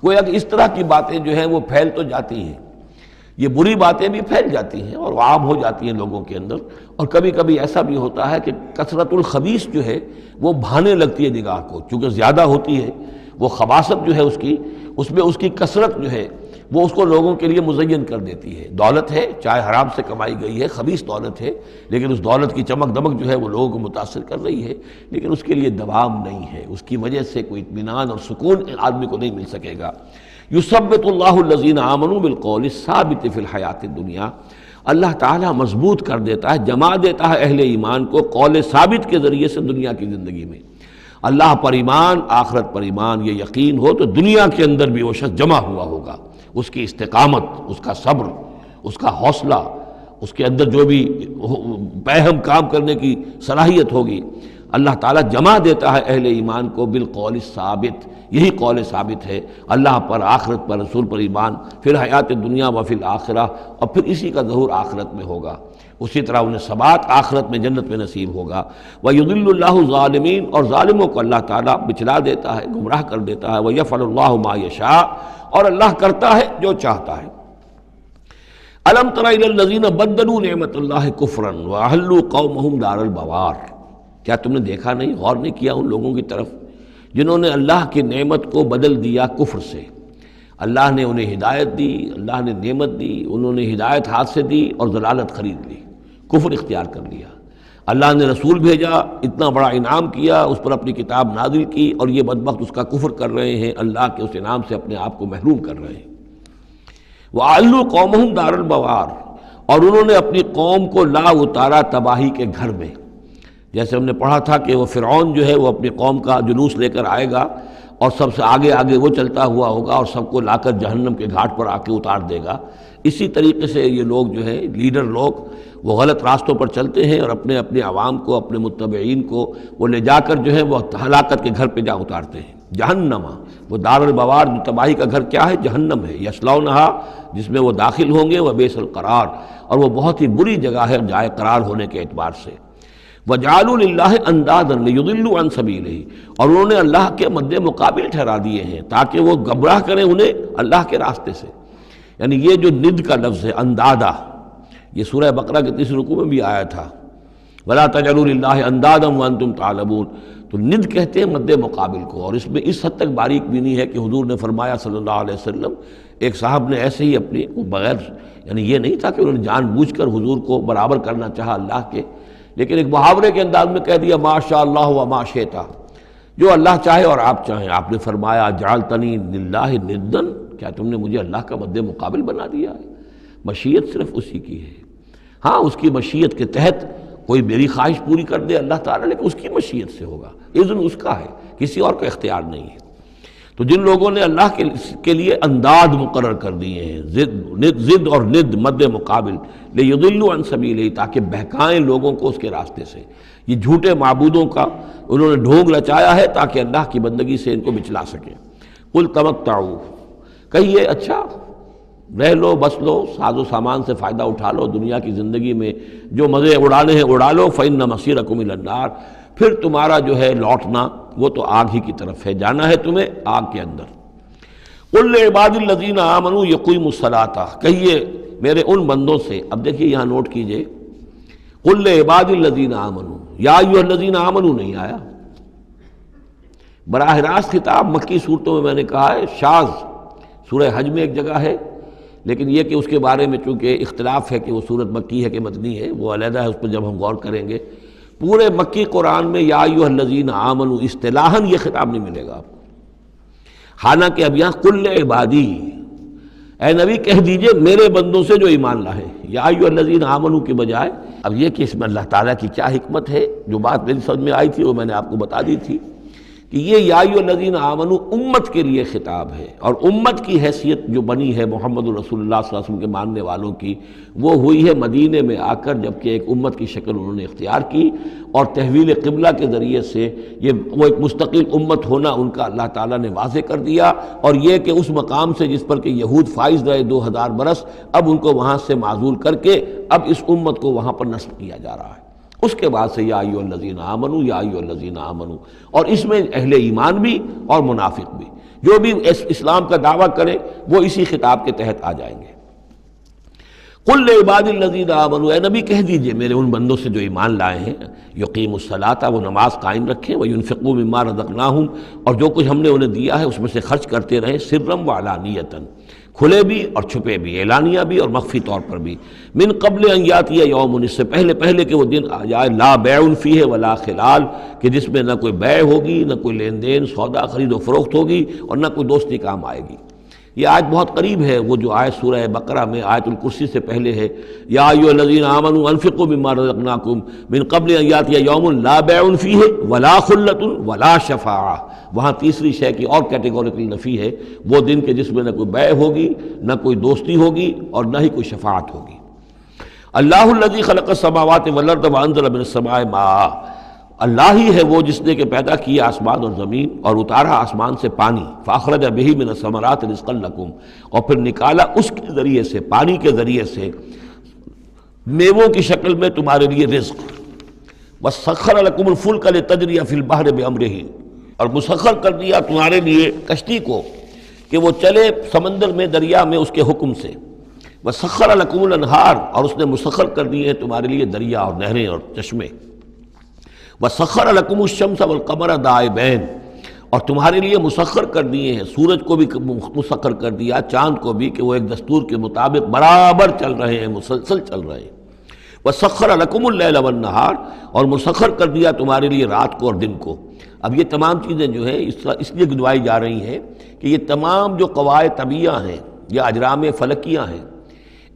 گویا کہ اس طرح کی باتیں جو ہیں وہ پھیل تو جاتی ہیں، یہ بری باتیں بھی پھیل جاتی ہیں اور عام ہو جاتی ہیں لوگوں کے اندر، اور کبھی کبھی ایسا بھی ہوتا ہے کہ کثرت الخبیث جو ہے وہ بھانے لگتی ہے نگاہ کو، چونکہ زیادہ ہوتی ہے وہ خباثت جو ہے اس میں اس کی کثرت جو ہے وہ اس کو لوگوں کے لیے مزین کر دیتی ہے۔ دولت ہے، چاہے حرام سے کمائی گئی ہے، خبیث دولت ہے، لیکن اس دولت کی چمک دمک جو ہے وہ لوگوں کو متاثر کر رہی ہے، لیکن اس کے لیے دوام نہیں ہے، اس کی وجہ سے کوئی اطمینان اور سکون آدمی کو نہیں مل سکے گا۔ یثبت اللہ الذین آمنوا بالقول الثابت فی الحیات الدنیا، اللہ تعالیٰ مضبوط کر دیتا ہے، جما دیتا ہے اہل ایمان کو قول ثابت کے ذریعے سے دنیا کی زندگی میں۔ اللہ پر ایمان، آخرت پر ایمان، یہ یقین ہو تو دنیا کے اندر بھی وہ شخص جمع ہوا ہوگا، اس کی استقامت، اس کا صبر، اس کا حوصلہ، اس کے اندر جو بھی پہم کام کرنے کی صلاحیت ہوگی، اللہ تعالیٰ جمع دیتا ہے اہل ایمان کو بالقول ثابت، یہی قول ثابت ہے، اللہ پر، آخرت پر، رسول پر ایمان، پھر حیات دنیا و فی الآخرہ، اور پھر اسی کا ظہور آخرت میں ہوگا، اسی طرح انہیں ثبات آخرت میں جنت میں نصیب ہوگا۔ وَيُضِلُّ اللَّهُ الظَّالِمِينَ، اور ظالموں کو اللہ تعالیٰ بچلا دیتا ہے، گمراہ کر دیتا ہے۔ وَيَفْعَلُ اللَّهُ مَا يَشَاءُ، اور اللہ کرتا ہے جو چاہتا ہے۔ أَلَمْ تَرَ إِلَى الَّذِينَ بَدَّلُوا نِعْمَةَ اللَّهِ كُفْرًا وَأَحَلُّوا قَوْمَهُمْ دَارَ الْبَوَارِ، کیا تم نے دیکھا نہیں، غور نہیں کیا ان لوگوں کی طرف جنہوں نے اللہ کی نعمت کو بدل دیا کفر سے؟ اللہ نے انہیں ہدایت دی، اللہ نے نعمت دی، انہوں نے ہدایت ہاتھ سے دی اور ضلالت خرید لی، کفر اختیار کر لیا۔ اللہ نے رسول بھیجا، اتنا بڑا انعام کیا، اس پر اپنی کتاب نازل کی، اور یہ بدبخت اس کا کفر کر رہے ہیں، اللہ کے اس انعام سے اپنے آپ کو محروم کر رہے ہیں۔ وَأَحَلُّوا قَوْمَهُمْ دَارَ الْبَوَارِ، اور انہوں نے اپنی قوم کو لا اتارا تباہی کے گھر میں۔ جیسے ہم نے پڑھا تھا کہ وہ فرعون جو ہے وہ اپنی قوم کا جلوس لے کر آئے گا اور سب سے آگے آگے وہ چلتا ہوا ہوگا اور سب کو لا کر جہنم کے گھاٹ پر آ کے اتار دے گا۔ اسی طریقے سے یہ لوگ جو ہے لیڈر لوگ وہ غلط راستوں پر چلتے ہیں اور اپنے اپنے عوام کو، اپنے متبعین کو وہ لے جا کر جو ہے وہ ہلاکت کے گھر پہ جا اتارتے ہیں۔ جہنم، وہ دار البوار، جو تباہی کا گھر کیا ہے؟ جہنم ہے۔ یصلونھا، جس میں وہ داخل ہوں گے، وبئس القرار، اور وہ بہت ہی بری جگہ ہے جائے قرار ہونے کے اعتبار سے۔ وَجَعَلُوا لِلَّهِ أَندَادًا لِيُضِلُّوا عَن سَبِيلِهِ، اور انہوں نے اللہ کے مد مقابل ٹھہرا دیے ہیں تاکہ وہ گمراہ کریں انہیں اللہ کے راستے سے۔ یعنی یہ جو ند کا لفظ ہے اندادہ، یہ سورہ بقرہ کے 30 رکوع میں بھی آیا تھا، وَلَا تَجْعَلُوا لِلَّهِ أَندَادًا وَأَنْتُمْ تَعْلَمُونَ، تو ند کہتے ہیں مد مقابل کو، اور اس میں اس حد تک باریک بھی نہیں ہے کہ حضور نے فرمایا صلی اللہ علیہ وسلم، ایک صاحب نے ایسے ہی اپنی بغیر، یعنی یہ نہیں تھا کہ انہوں نے جان بوجھ کر حضور کو برابر کرنا چاہا اللہ کے، لیکن ایک محاورے کے انداز میں کہہ دیا ما شاء اللہ و ما شئت، جو اللہ چاہے اور آپ چاہیں۔ آپ نے فرمایا جعلتنی للہ ندًا، کیا تم نے مجھے اللہ کا مد مقابل بنا دیا ہے؟ مشیت صرف اسی کی ہے، ہاں اس کی مشیت کے تحت کوئی میری خواہش پوری کر دے اللہ تعالیٰ، لیکن اس کی مشیت سے ہوگا، اذن اس کا ہے، کسی اور کا اختیار نہیں ہے۔ تو جن لوگوں نے اللہ کے لیے انداد مقرر کر دیے ہیں، ضد اور ند مد مقابل، لیضلوا عن سبیلہ، تاکہ بہکائیں لوگوں کو اس کے راستے سے، یہ جھوٹے معبودوں کا انہوں نے ڈھونگ رچایا ہے تاکہ اللہ کی بندگی سے ان کو بچلا سکیں۔ قل تمتعوا، کہیے اچھا رہ لو، بس لو، ساز و سامان سے فائدہ اٹھا لو، دنیا کی زندگی میں جو مزے اڑانے ہیں اڑا لو، فإن مصیرکم الی النار، پھر تمہارا جو ہے لوٹنا وہ تو آگ ہی کی طرف ہے، جانا ہے تمہیں آگ کے اندر۔ قل لعباد الذین آمنوا یقیموا الصلاۃ، کہیے میرے ان بندوں سے، اب دیکھیے یہاں نوٹ کیجئے، قل لعباد الذین آمنوا، یا ایھا الذین آمنوا نہیں آیا، براہ راست خطاب مکی صورتوں میں میں نے کہا ہے شاذ، سورہ حج میں ایک جگہ ہے، لیکن یہ کہ اس کے بارے میں چونکہ اختلاف ہے کہ وہ سورت مکی ہے کہ مدنی ہے، وہ علیحدہ ہے، اس پر جب ہم غور کریں گے۔ پورے مکی قرآن میں یا ایھا الذین آمنوا اصطلاحاً یہ خطاب نہیں ملے گا آپ کو، حالانکہ اب یہاں قل عبادی، اے نبی کہہ دیجئے میرے بندوں سے جو ایمان لائے، یا ایھا الذین آمنوا کے بجائے۔ اب یہ کہ اس میں اللہ تعالیٰ کی کیا حکمت ہے، جو بات میری سمجھ میں آئی تھی وہ میں نے آپ کو بتا دی تھی کہ یہ یا ایھا الذین آمنوا امت کے لیے خطاب ہے، اور امت کی حیثیت جو بنی ہے محمد رسول اللہ صلی اللہ علیہ وسلم کے ماننے والوں کی، وہ ہوئی ہے مدینے میں آ کر، جبکہ ایک امت کی شکل انہوں نے اختیار کی، اور تحویل قبلہ کے ذریعے سے یہ وہ ایک مستقل امت ہونا ان کا اللہ تعالیٰ نے واضح کر دیا، اور یہ کہ اس مقام سے جس پر کہ یہود فائز رہے 2000 برس، اب ان کو وہاں سے معزول کر کے اب اس امت کو وہاں پر نصب کیا جا رہا ہے۔ اس کے بعد سے یا ایھا الذین آمنوا، یا ایھا الذین آمنوا، اور اس میں اہل ایمان بھی اور منافق بھی، جو بھی اسلام کا دعویٰ کرے وہ اسی خطاب کے تحت آ جائیں گے۔ قل لعباد الذین آمنوا، اے نبی کہہ دیجئے میرے ان بندوں سے جو ایمان لائے ہیں، یقیموا الصلاۃ، وہ نماز قائم رکھیں، وینفقوا مما رزقناہم، اور جو کچھ ہم نے انہیں دیا ہے اس میں سے خرچ کرتے رہیں، سرا وعلانیۃ، کھلے بھی اور چھپے بھی، اعلانیہ بھی اور مخفی طور پر بھی، من قبل ان یاتی یوم، اس سے پہلے کہ وہ دن آ جائے، لا بیع فیہ ولا خلال، کہ جس میں نہ کوئی بیع ہوگی، نہ کوئی لین دین سودا خرید و فروخت ہوگی، اور نہ کوئی دوستی کام آئے گی۔ یہ آیت بہت قریب ہے، وہ جو آیت سورہ بقرہ میں آیت الکرسی سے پہلے ہے، یا ایھا الذین آمنوا انفقوا مما رزقناکم من قبل ان یاتی یوم لا بیع فیہ ولا خلۃ ولا شفاعہ۔ وہاں تیسری شے کی اور کیٹیگوریکل نفی ہے، وہ دن کے جس میں نہ کوئی بیع ہوگی، نہ کوئی دوستی ہوگی، اور نہ ہی کوئی شفاعت ہوگی۔ اللہ الذی خلق السماوات والارض وانزل من السماء ماء، اللہ ہی ہے وہ جس نے کہ پیدا کیا آسمان اور زمین اور اتارا آسمان سے پانی، فاخرج بہ من الثمرات رزقا لکم، اور پھر نکالا اس کے ذریعے سے، پانی کے ذریعے سے، میووں کی شکل میں تمہارے لیے رزق، وسخر لکم الفلک لتجری فی البحر بامرہ، اور مسخر کر دیا تمہارے لیے کشتی کو کہ وہ چلے سمندر میں، دریا میں اس کے حکم سے، وسخر لکم الانہار، اور اس نے مسخر کر دیے ہیں تمہارے لیے دریا اور نہریں اور چشمے، وسخر لکم الشمس والقمر دائبین، اور تمہارے لیے مسخر کر دیے ہیں، سورج کو بھی مسخر کر دیا، چاند کو بھی، کہ وہ ایک دستور کے مطابق برابر چل رہے ہیں، مسلسل چل رہے ہیں، وسخر لکم اللیل والنہار، اور مسخر کر دیا تمہارے لیے رات کو اور دن کو۔ اب یہ تمام چیزیں جو ہیں اس لیے گنوائی جا رہی ہیں کہ یہ تمام جو قواعد طبیعہ ہیں یا اجرام فلکیہ ہیں،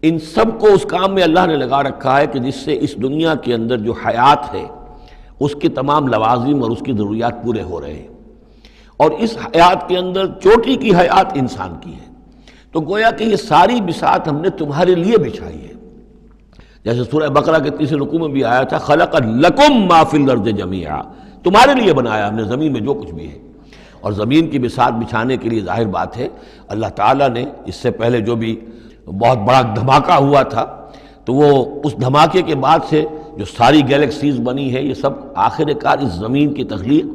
ان سب کو اس کام میں اللہ نے لگا رکھا ہے کہ جس سے اس دنیا کے اندر جو حیات ہے اس کے تمام لوازم اور اس کی ضروریات پورے ہو رہے ہیں، اور اس حیات کے اندر چوٹی کی حیات انسان کی ہے۔ تو گویا کہ یہ ساری بساط ہم نے تمہارے لیے بچھائی ہے، جیسے سورہ بقرہ کے تیسرے رکوع میں بھی آیا تھا، خلق لکم ما فی الارض جمیعا، تمہارے لیے بنایا ہم نے زمین میں جو کچھ بھی ہے۔ اور زمین کی بساط بچھانے کے لیے ظاہر بات ہے اللہ تعالیٰ نے اس سے پہلے جو بھی بہت بڑا دھماکہ ہوا تھا، تو وہ اس دھماکے کے بعد سے جو ساری گیلیکسیز بنی ہے، یہ سب آخر کار اس زمین کی تخلیق،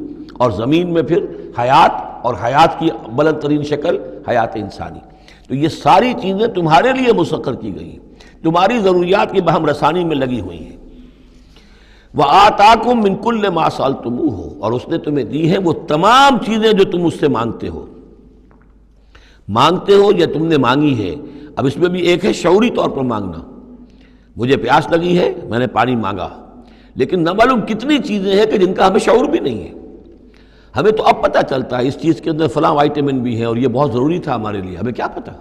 اور زمین میں پھر حیات، اور حیات کی بلند ترین شکل حیات انسانی۔ تو یہ ساری چیزیں تمہارے لیے مسخر کی گئی، تمہاری ضروریات کی بہم رسانی میں لگی ہوئی ہیں۔ وَآتَاكُم مِّن كُلِّ مَا سَأَلْتُمُوهُ، اور اس نے تمہیں دی ہیں وہ تمام چیزیں جو تم اس سے مانگتے ہو یا تم نے مانگی ہے۔ اب اس میں بھی ایک ہے شعوری طور پر مانگنا، مجھے پیاس لگی ہے میں نے پانی مانگا، لیکن نہ معلوم کتنی چیزیں ہیں کہ جن کا ہمیں شعور بھی نہیں ہے۔ ہمیں تو اب پتہ چلتا ہے اس چیز کے اندر فلاں وائٹامن بھی ہے اور یہ بہت ضروری تھا ہمارے لیے، ہمیں کیا پتہ؟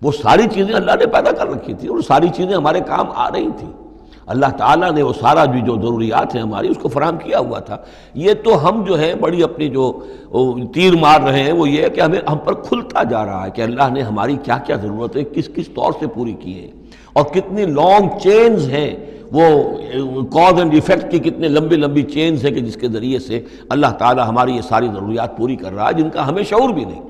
وہ ساری چیزیں اللہ نے پیدا کر رکھی تھی، اور ساری چیزیں ہمارے کام آ رہی تھیں، اللہ تعالیٰ نے وہ سارا بھی جو ضروریات ہیں ہماری اس کو فراہم کیا ہوا تھا۔ یہ تو ہم جو ہے بڑی اپنی جو تیر مار رہے ہیں وہ یہ ہے کہ ہم پر کھلتا جا رہا ہے کہ اللہ نے ہماری کیا کیا ضرورتیں کس کس طور سے پوری کی ہیں، اور کتنی لانگ چینز ہیں، وہ کاز اینڈ ایفیکٹ کی کتنے لمبی چینز ہیں کہ جس کے ذریعے سے اللہ تعالیٰ ہماری یہ ساری ضروریات پوری کر رہا ہے، جن کا ہمیں شعور بھی نہیں۔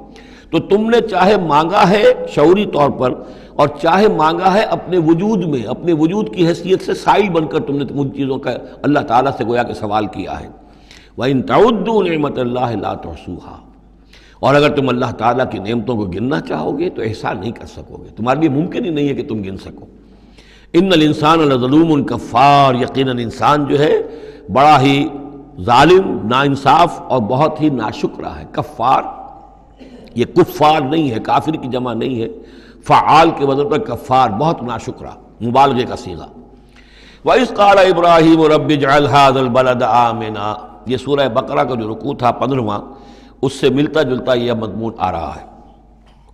تو تم نے چاہے مانگا ہے شعوری طور پر، اور چاہے مانگا ہے اپنے وجود میں، اپنے وجود کی حیثیت سے سائل بن کر تم نے ان چیزوں کا اللہ تعالیٰ سے گویا کہ سوال کیا ہے۔ وَإِن تَعُدُّوا نِعْمَتَ اللَّهِ لَا تُحْصُوهَا، اور اگر تم اللہ تعالیٰ کی نعمتوں کو گننا چاہو گے تو احسان نہیں کر سکو گے، تمہارے لیے ممکن ہی نہیں ہے کہ تم گن سکو۔ ان الانسان لظلوم کفار، یقیناً انسان جو ہے بڑا ہی ظالم، ناانصاف اور بہت ہی ناشکرا ہے۔ کفار، یہ کفار نہیں ہے، کافر کی جمع نہیں ہے، فعال کے وزن پر کفار، بہت ناشکرا، مبالغے کا صیغہ۔ وَإِذْ قَالَ إِبْرَاهِيمُ رَبِّ اجْعَلْ هَذَا الْبَلَدَ آمِنًا، یہ سورہ بقرہ کا جو رکوع تھا 15واں، اس سے ملتا جلتا یہ مضمون آ رہا ہے۔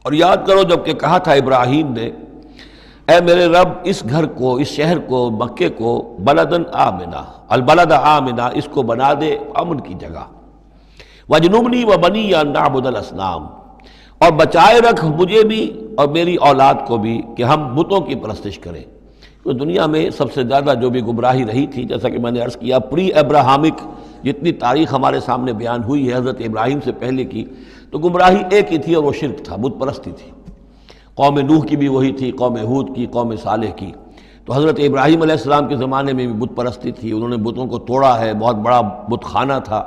اور یاد کرو جب کہ کہا تھا ابراہیم نے، اے میرے رب اس گھر کو، اس شہر کو، مکے کو بلدن آمنا، البلد آمنا، اس کو بنا دے امن کی جگہ، وجنبنی وبنی ان نعبد الاصنام، اور بچائے رکھ مجھے بھی اور میری اولاد کو بھی کہ ہم بتوں کی پرستش کریں۔ تو دنیا میں سب سے زیادہ جو بھی گمراہی رہی تھی، جیسا کہ میں نے عرض کیا، پری ابراہمک جتنی تاریخ ہمارے سامنے بیان ہوئی ہے حضرت ابراہیم سے پہلے کی، تو گمراہی ایک ہی تھی اور وہ شرک تھا، بت پرستی تھی۔ قوم نوح کی بھی وہی تھی، قوم ہود کی، قوم صالح کی۔ تو حضرت ابراہیم علیہ السلام کے زمانے میں بھی بت پرستی تھی، انہوں نے بتوں کو توڑا ہے، بہت بڑا بت خانہ تھا۔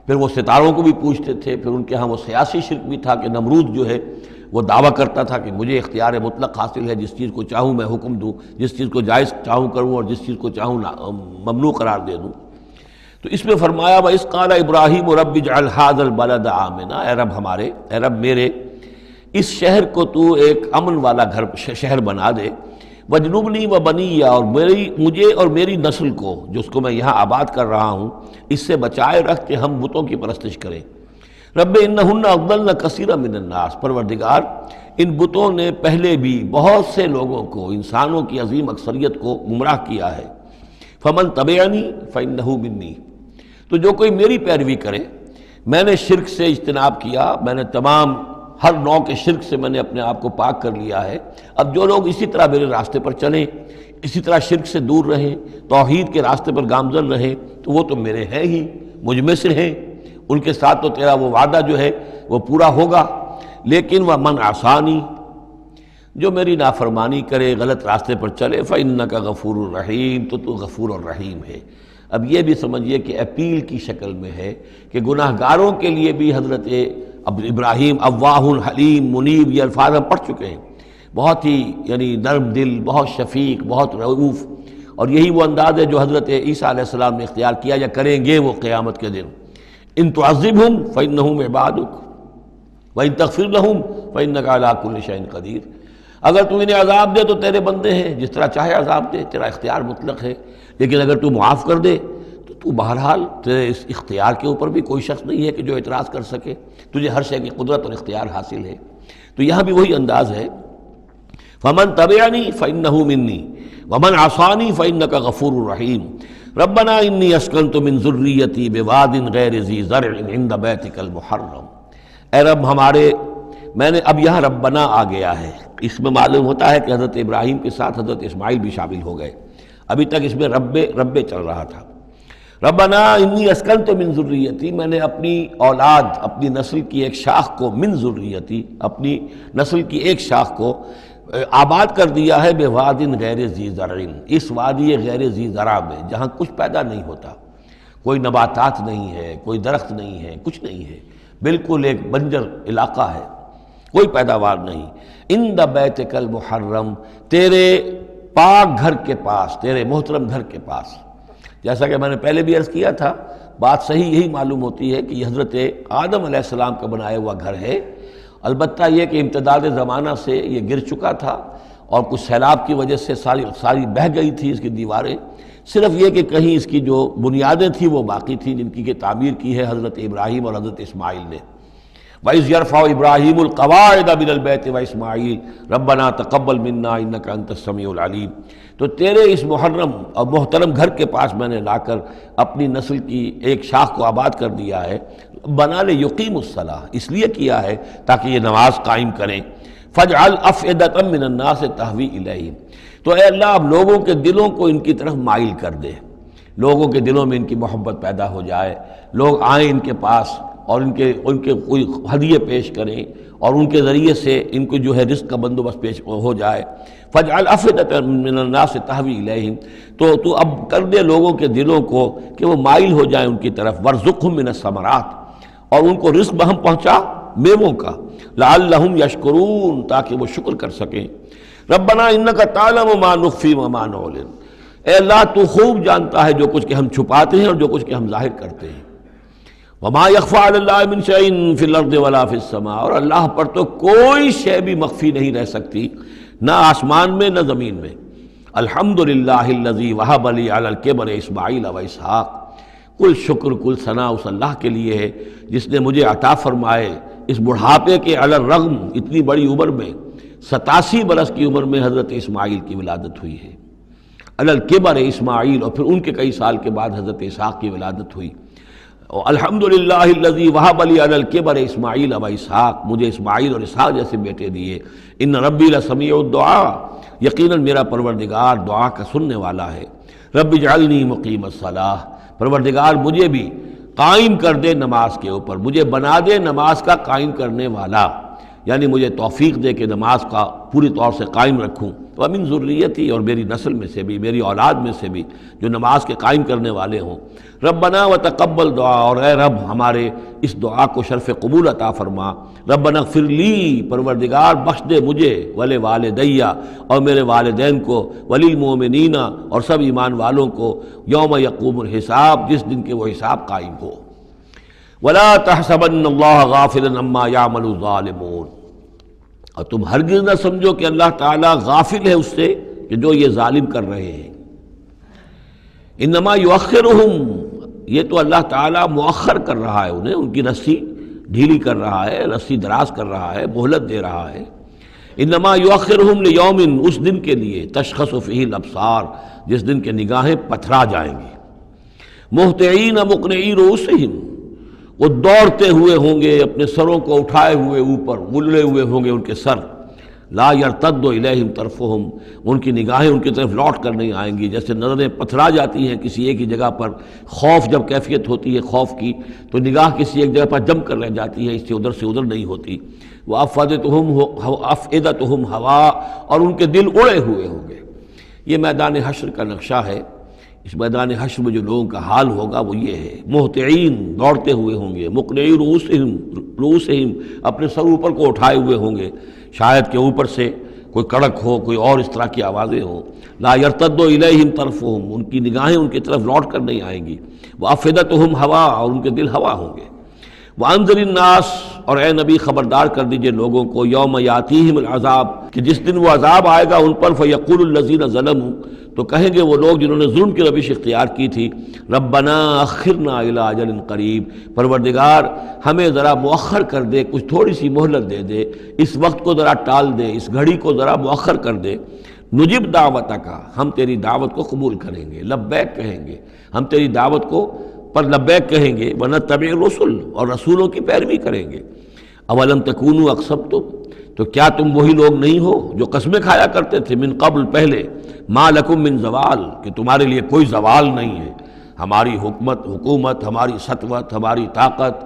پھر وہ ستاروں کو بھی پوجتے تھے، پھر ان کے ہاں وہ سیاسی شرک بھی تھا کہ نمرود جو ہے وہ دعویٰ کرتا تھا کہ مجھے اختیار مطلق حاصل ہے، جس چیز کو چاہوں میں حکم دوں، جس چیز کو جائز چاہوں کروں اور جس چیز کو چاہوں ممنوع قرار دے دوں۔ تو اس میں فرمایا وَإِذْ قَالَ إِبْرَاهِيمُ رَبِّ اجْعَلْ هَذَا الْبَلَدَ آمِنًا، اے رب ہمارے، اے رب میرے، اس شہر کو تو ایک امن والا گھر شہر بنا دے، وجنبنی و بنی، اور مجھے اور میری نسل کو، جس کو میں یہاں آباد کر رہا ہوں، اس سے بچائے رکھ کہ ہم بتوں کی پرستش کریں۔ رب انہن اضللن کثیرا من الناس، پروردگار ان بتوں نے پہلے بھی بہت سے لوگوں کو، انسانوں کی عظیم اکثریت کو گمراہ کیا ہے۔ فمن تبعنی فانہ منی، تو جو کوئی میری پیروی کرے، میں نے شرک سے اجتناب کیا، میں نے تمام ہر نوع کے شرک سے میں نے اپنے آپ کو پاک کر لیا ہے۔ اب جو لوگ اسی طرح میرے راستے پر چلیں، اسی طرح شرک سے دور رہیں، توحید کے راستے پر گامزن رہیں، تو وہ تو میرے ہیں ہی، مجھ میں سے ہیں، ان کے ساتھ تو تیرا وہ وعدہ جو ہے وہ پورا ہوگا۔ لیکن وَمَنْ عَصَانِی، جو میری نافرمانی کرے، غلط راستے پر چلے، فَإِنَّكَ غَفُورٌ رَحِيمٌ، تو غفور الرحیم ہے۔ اب یہ بھی سمجھیے کہ اپیل کی شکل میں ہے کہ گناہ گاروں کے لیے بھی حضرت ابراہیم اواہ حلیم منیب، یہ الفاظ ہم پڑھ چکے ہیں، بہت ہی یعنی نرم دل، بہت شفیق، بہت رؤوف، اور یہی وہ انداز ہے جو حضرت عیسیٰ علیہ السلام نے اختیار کیا یا کریں گے وہ قیامت کے دن۔ ان تعذبہم فإنہم عبادک وإن تغفر لہم فإنک علی کل شیء قدیر، اگر تو انہیں عذاب دے تو تیرے بندے ہیں، جس طرح چاہے عذاب دے، تیرا اختیار مطلق ہے، لیکن اگر تو معاف کر دے تو تو بہرحال تیرے اس اختیار کے اوپر بھی کوئی شخص نہیں ہے کہ جو اعتراض کر سکے، تجھے ہر شے کی قدرت اور اختیار حاصل ہے۔ تو یہاں بھی وہی انداز ہے، فمن تبعنی فإنہ منی ومن عصانی فإنک غفور رحیم، ربنا انی اسکنت من ذریتی بواد غیر ذی زرع عند بیتک المحرم، اے رب ہمارے، میں نے اب یہاں ربنا آ گیا ہے، اس میں معلوم ہوتا ہے کہ حضرت ابراہیم کے ساتھ حضرت اسماعیل بھی شامل ہو گئے، ابھی تک اس میں رب چل رہا تھا۔ ربنا انی اسکنت من ذریتی، میں نے اپنی اولاد، اپنی نسل کی ایک شاخ کو، من ذریتی، اپنی نسل کی ایک شاخ کو آباد کر دیا ہے، بواد غیر ذی زرع، اس وادی غیر ذی زرع میں، جہاں کچھ پیدا نہیں ہوتا، کوئی نباتات نہیں ہے، کوئی درخت نہیں ہے، کچھ نہیں ہے، بالکل ایک بنجر علاقہ ہے، کوئی پیداوار نہیں۔ عند بیتک المحرم، تیرے پاک گھر کے پاس، تیرے محترم گھر کے پاس۔ جیسا کہ میں نے پہلے بھی عرض کیا تھا، بات صحیح یہی معلوم ہوتی ہے کہ یہ حضرت آدم علیہ السلام کا بنایا ہوا گھر ہے، البتہ یہ کہ امتداد زمانہ سے یہ گر چکا تھا اور کچھ سیلاب کی وجہ سے ساری بہہ گئی تھی اس کی دیواریں، صرف یہ کہ کہیں اس کی جو بنیادیں تھیں وہ باقی تھیں، جن کی کہ تعمیر کی ہے حضرت ابراہیم اور حضرت اسماعیل نے۔ وَإِذْ يَرْفَعُ إِبْرَاهِيمُ الْقَوَاعِدَ مِنَ الْبَيْتِ وَإِسْمَاعِيلُ رَبَّنَا تَقَبَّلْ مِنَّا إِنَّكَ أَنْتَ السَّمِيعُ الْعَلِيمُ، تو تیرے اس محرم اور محترم گھر کے پاس میں نے لا کر اپنی نسل کی ایک شاخ کو آباد کر دیا ہے، بنا لے یقیم الصلاۃ، اس لیے کیا ہے تاکہ یہ نماز قائم کریں۔ فَاجْعَلْ أَفْئِدَةً مِّنَ النَّاسِ تَهْوِي إِلَيْهِمْ، تو اے اللہ اب لوگوں کے دلوں کو ان کی طرف مائل کر دے، لوگوں کے دلوں میں ان کی محبت پیدا ہو جائے، لوگ آئیں ان کے پاس اور ان کے کوئی ہدیے پیش کریں اور ان کے ذریعے سے ان کو جو ہے رزق کا بندوبست پیش ہو جائے۔ فَاجْعَلْ أَفْئِدَةً مِّنَ النَّاسِ تَهْوِي إِلَيْهِمْ، تو اب کر دے لوگوں کے دلوں کو کہ وہ مائل ہو جائیں ان کی طرف۔ وَارْزُقْهُم مِّنَ الثَّمَرَاتِ، اور ان کو رزق ہم پہنچا میووں کا، لَعَلَّهُمْ يَشْكُرُونَ، تاکہ وہ شکر کر سکیں۔ رَبَّنَا إِنَّكَ تَعْلَمُ مَا نُخْفِي وَمَا نُعْلِنُ، اے اللہ تو خوب جانتا ہے جو کچھ کہ ہم چھپاتے ہیں اور جو کچھ کہ ہم ظاہر کرتے ہیں۔ وما یخفی علی اللہ من شیء فی الارض ولا فی السماء، اور اللہ پر تو کوئی شے بھی مخفی نہیں رہ سکتی، نہ آسمان میں نہ زمین میں۔ الحمدللہ الذی وہب لی علی الکبر اسماعیل و اسحاق، کل شکر کل ثنا اس اللہ کے لیے ہے جس نے مجھے عطا فرمائے اس بڑھاپے کے علی الرغم، اتنی بڑی عمر میں 87 برس کی عمر میں حضرت اسماعیل کی ولادت ہوئی ہے۔ علی الکبر اسماعیل، اور پھر ان کے کئی سال کے بعد حضرت اسحاق کی ولادت ہوئی۔ الحمدللہ الذی وہب لی علی الکبر اسماعیل و اسحاق، مجھے اسماعیل اور اسحاق جیسے بیٹے دیے۔ ان ربی لسمیع الدعاء، یقیناً میرا پروردگار دعا کا سننے والا ہے۔ رب اجعلنی مقیم الصلاۃ، پروردگار مجھے بھی قائم کر دے نماز کے اوپر، مجھے بنا دے نماز کا قائم کرنے والا، یعنی مجھے توفیق دے کہ نماز کا پوری طور سے قائم رکھوں۔ ومن ذریتی، اور میری نسل میں سے بھی، میری اولاد میں سے بھی جو نماز کے قائم کرنے والے ہوں۔ ربنا وتقبل دعا، اور اے رب ہمارے اس دعا کو شرف قبول عطا فرما۔ ربنا اغفر لی، پروردگار بخش دے مجھے، ولی والدیہ، اور میرے والدین کو، وللمؤمنین، اور سب ایمان والوں کو، یوم یقوم الحساب، جس دن کے وہ حساب قائم ہو۔ ولا تحسبن اللہ غافلا عما یعمل الظالمون، اور تم ہرگز نہ سمجھو کہ اللہ تعالیٰ غافل ہے اس سے کہ جو یہ ظالم کر رہے ہیں۔ انما یؤخرہم، یہ تو اللہ تعالیٰ مؤخر کر رہا ہے انہیں، ان کی رسی ڈھیلی کر رہا ہے، رسی دراز کر رہا ہے، مہلت دے رہا ہے۔ انما یؤخرہم لیوم، اس دن کے لیے تشخص فیہ الابصار، جس دن کے نگاہیں پتھرا جائیں گی۔ مہطعین مقنعی رؤوسہم، وہ دوڑتے ہوئے ہوں گے، اپنے سروں کو اٹھائے ہوئے اوپر، ملے ہوئے ہوں گے ان کے سر۔ لا یرتد الیہم طرفہم، ان کی نگاہیں ان کی طرف لوٹ کر نہیں آئیں گی، جیسے نظریں پتھرا جاتی ہیں کسی ایک ہی جگہ پر۔ خوف جب کیفیت ہوتی ہے خوف کی تو نگاہ کسی ایک جگہ پر جم کر رہ جاتی ہے، اس سے ادھر نہیں ہوتی۔ وافئدتہم ہوا، اور ان کے دل اڑے ہوئے ہوں گے۔ یہ میدان حشر کا نقشہ ہے۔ اس میدان حشر میں جو لوگوں کا حال ہوگا وہ یہ ہے، مہطعین، دوڑتے ہوئے ہوں گے، مقنعی رؤوسہم، اپنے سر اوپر کو اٹھائے ہوئے ہوں گے، شاید کہ اوپر سے کوئی کڑک ہو، کوئی اور اس طرح کی آوازیں ہوں۔ لا یرتد الیہم طرفہم، ان کی نگاہیں ان کی طرف لوٹ کر نہیں آئیں گی۔ وافئدتہم ہوا، اور ان کے دل ہوا ہوں گے۔ وانذر الناس، اور اے نبی خبردار کر دیجئے لوگوں کو، یوم یاتیہم العذاب، کہ جس دن وہ عذاب آئے گا ان پر، فیقول الذین ظلموا، تو کہیں گے وہ لوگ جنہوں نے ظلم کی روش اختیار کی تھی، ربنا اخرنا الی اجل قریب، پروردگار ہمیں ذرا مؤخر کر دے، کچھ تھوڑی سی مہلت دے دے، اس وقت کو ذرا ٹال دے، اس گھڑی کو ذرا مؤخر کر دے۔ نجب دعوتک، ہم تیری دعوت کو قبول کریں گے، لبیک کہیں گے، ہم تیری دعوت کو پر لبیک کہیں گے، ونتبع الرسل، اور رسولوں کی پیروی کریں گے۔ اولم تکونوا اقسمتم، تو کیا تم وہی لوگ نہیں ہو جو قسمیں کھایا کرتے تھے، من قبل، پہلے، ما لکم من زوال، کہ تمہارے لیے کوئی زوال نہیں ہے، ہماری حکومت، ہماری سطوت، ہماری طاقت،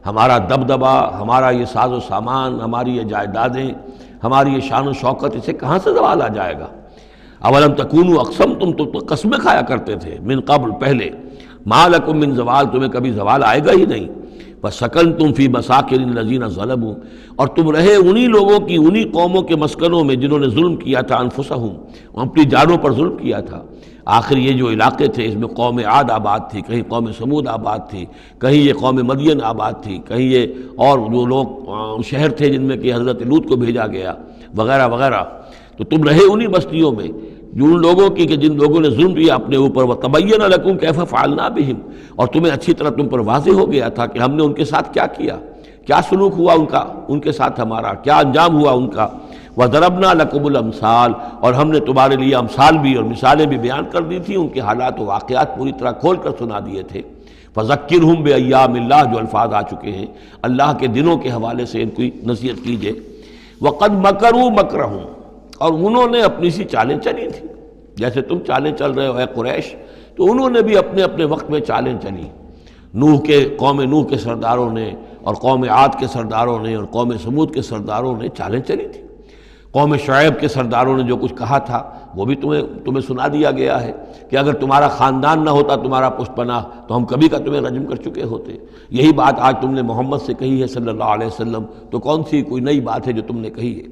ہمارا دبدبا، ہمارا یہ ساز و سامان، ہماری یہ جائیدادیں، ہماری یہ شان و شوکت، اسے کہاں سے زوال آ جائے گا؟ اولم تکونوا اقسمتم، تو قسمیں کھایا کرتے تھے، من قبل، پہلے، ما لکم من زوال، تمہیں کبھی زوال آئے گا ہی نہیں۔ وَسَكَنْتُمْ فِي مَسَاكِنِ الَّذِينَ ظَلَمُوا، اور تم رہے انہی لوگوں کی، انہی قوموں کے مسکنوں میں جنہوں نے ظلم کیا تھا، انفسہم، اپنی جانوں پر ظلم کیا تھا۔ آخر یہ جو علاقے تھے اس میں قوم عاد آباد تھی، کہیں قوم سمود آباد تھی، کہیں یہ قوم مدین آباد تھی، کہیں یہ اور جو لوگ شہر تھے جن میں کہ حضرت لوط کو بھیجا گیا، وغیرہ وغیرہ۔ تو تم رہے انہی بستیوں میں جو ان لوگوں کی کہ جن لوگوں نے ظلم کیا اپنے اوپر، وَتَبَيَّنَ لَكُمْ كَيْفَ فَعَلْنَا بِهِمْ، اور تمہیں اچھی طرح تم پر واضح ہو گیا تھا کہ ہم نے ان کے ساتھ کیا کیا، کیا سلوک ہوا ان کا، ان کے ساتھ ہمارا کیا انجام ہوا ان کا۔ وَضَرَبْنَا لَكُمُ الْأَمْثَالَ، اور ہم نے تمہارے لیے امثال بھی اور مثالیں بھی بیان کر دی تھیں، ان کے حالات و واقعات پوری طرح کھول کر سنا دیے تھے۔ فَذَكِّرْهُمْ بِأَيَّامِ اللَّهِ، جو الفاظ آ چکے ہیں اللہ کے دنوں کے حوالے سے ان کی نصیحت کیجئے۔ وَقَدْ مَكَرُوا مَكْرَهُمْ، اور انہوں نے اپنی سی چالیں چلی تھیں، جیسے تم چالیں چل رہے ہو اے قریش، تو انہوں نے بھی اپنے اپنے وقت میں چالیں چلی۔ قوم نوح کے سرداروں نے، اور قوم عاد کے سرداروں نے، اور قوم سمود کے سرداروں نے چالیں چلی تھی۔ قوم شعیب کے سرداروں نے جو کچھ کہا تھا وہ بھی تمہیں سنا دیا گیا ہے کہ اگر تمہارا خاندان نہ ہوتا، تمہارا پشت پناہ، تو ہم کبھی کا تمہیں رجم کر چکے ہوتے۔ یہی بات آج تم نے محمد سے کہی ہے صلی اللہ علیہ وسلم، تو کون سی کوئی نئی بات ہے جو تم نے کہی ہے؟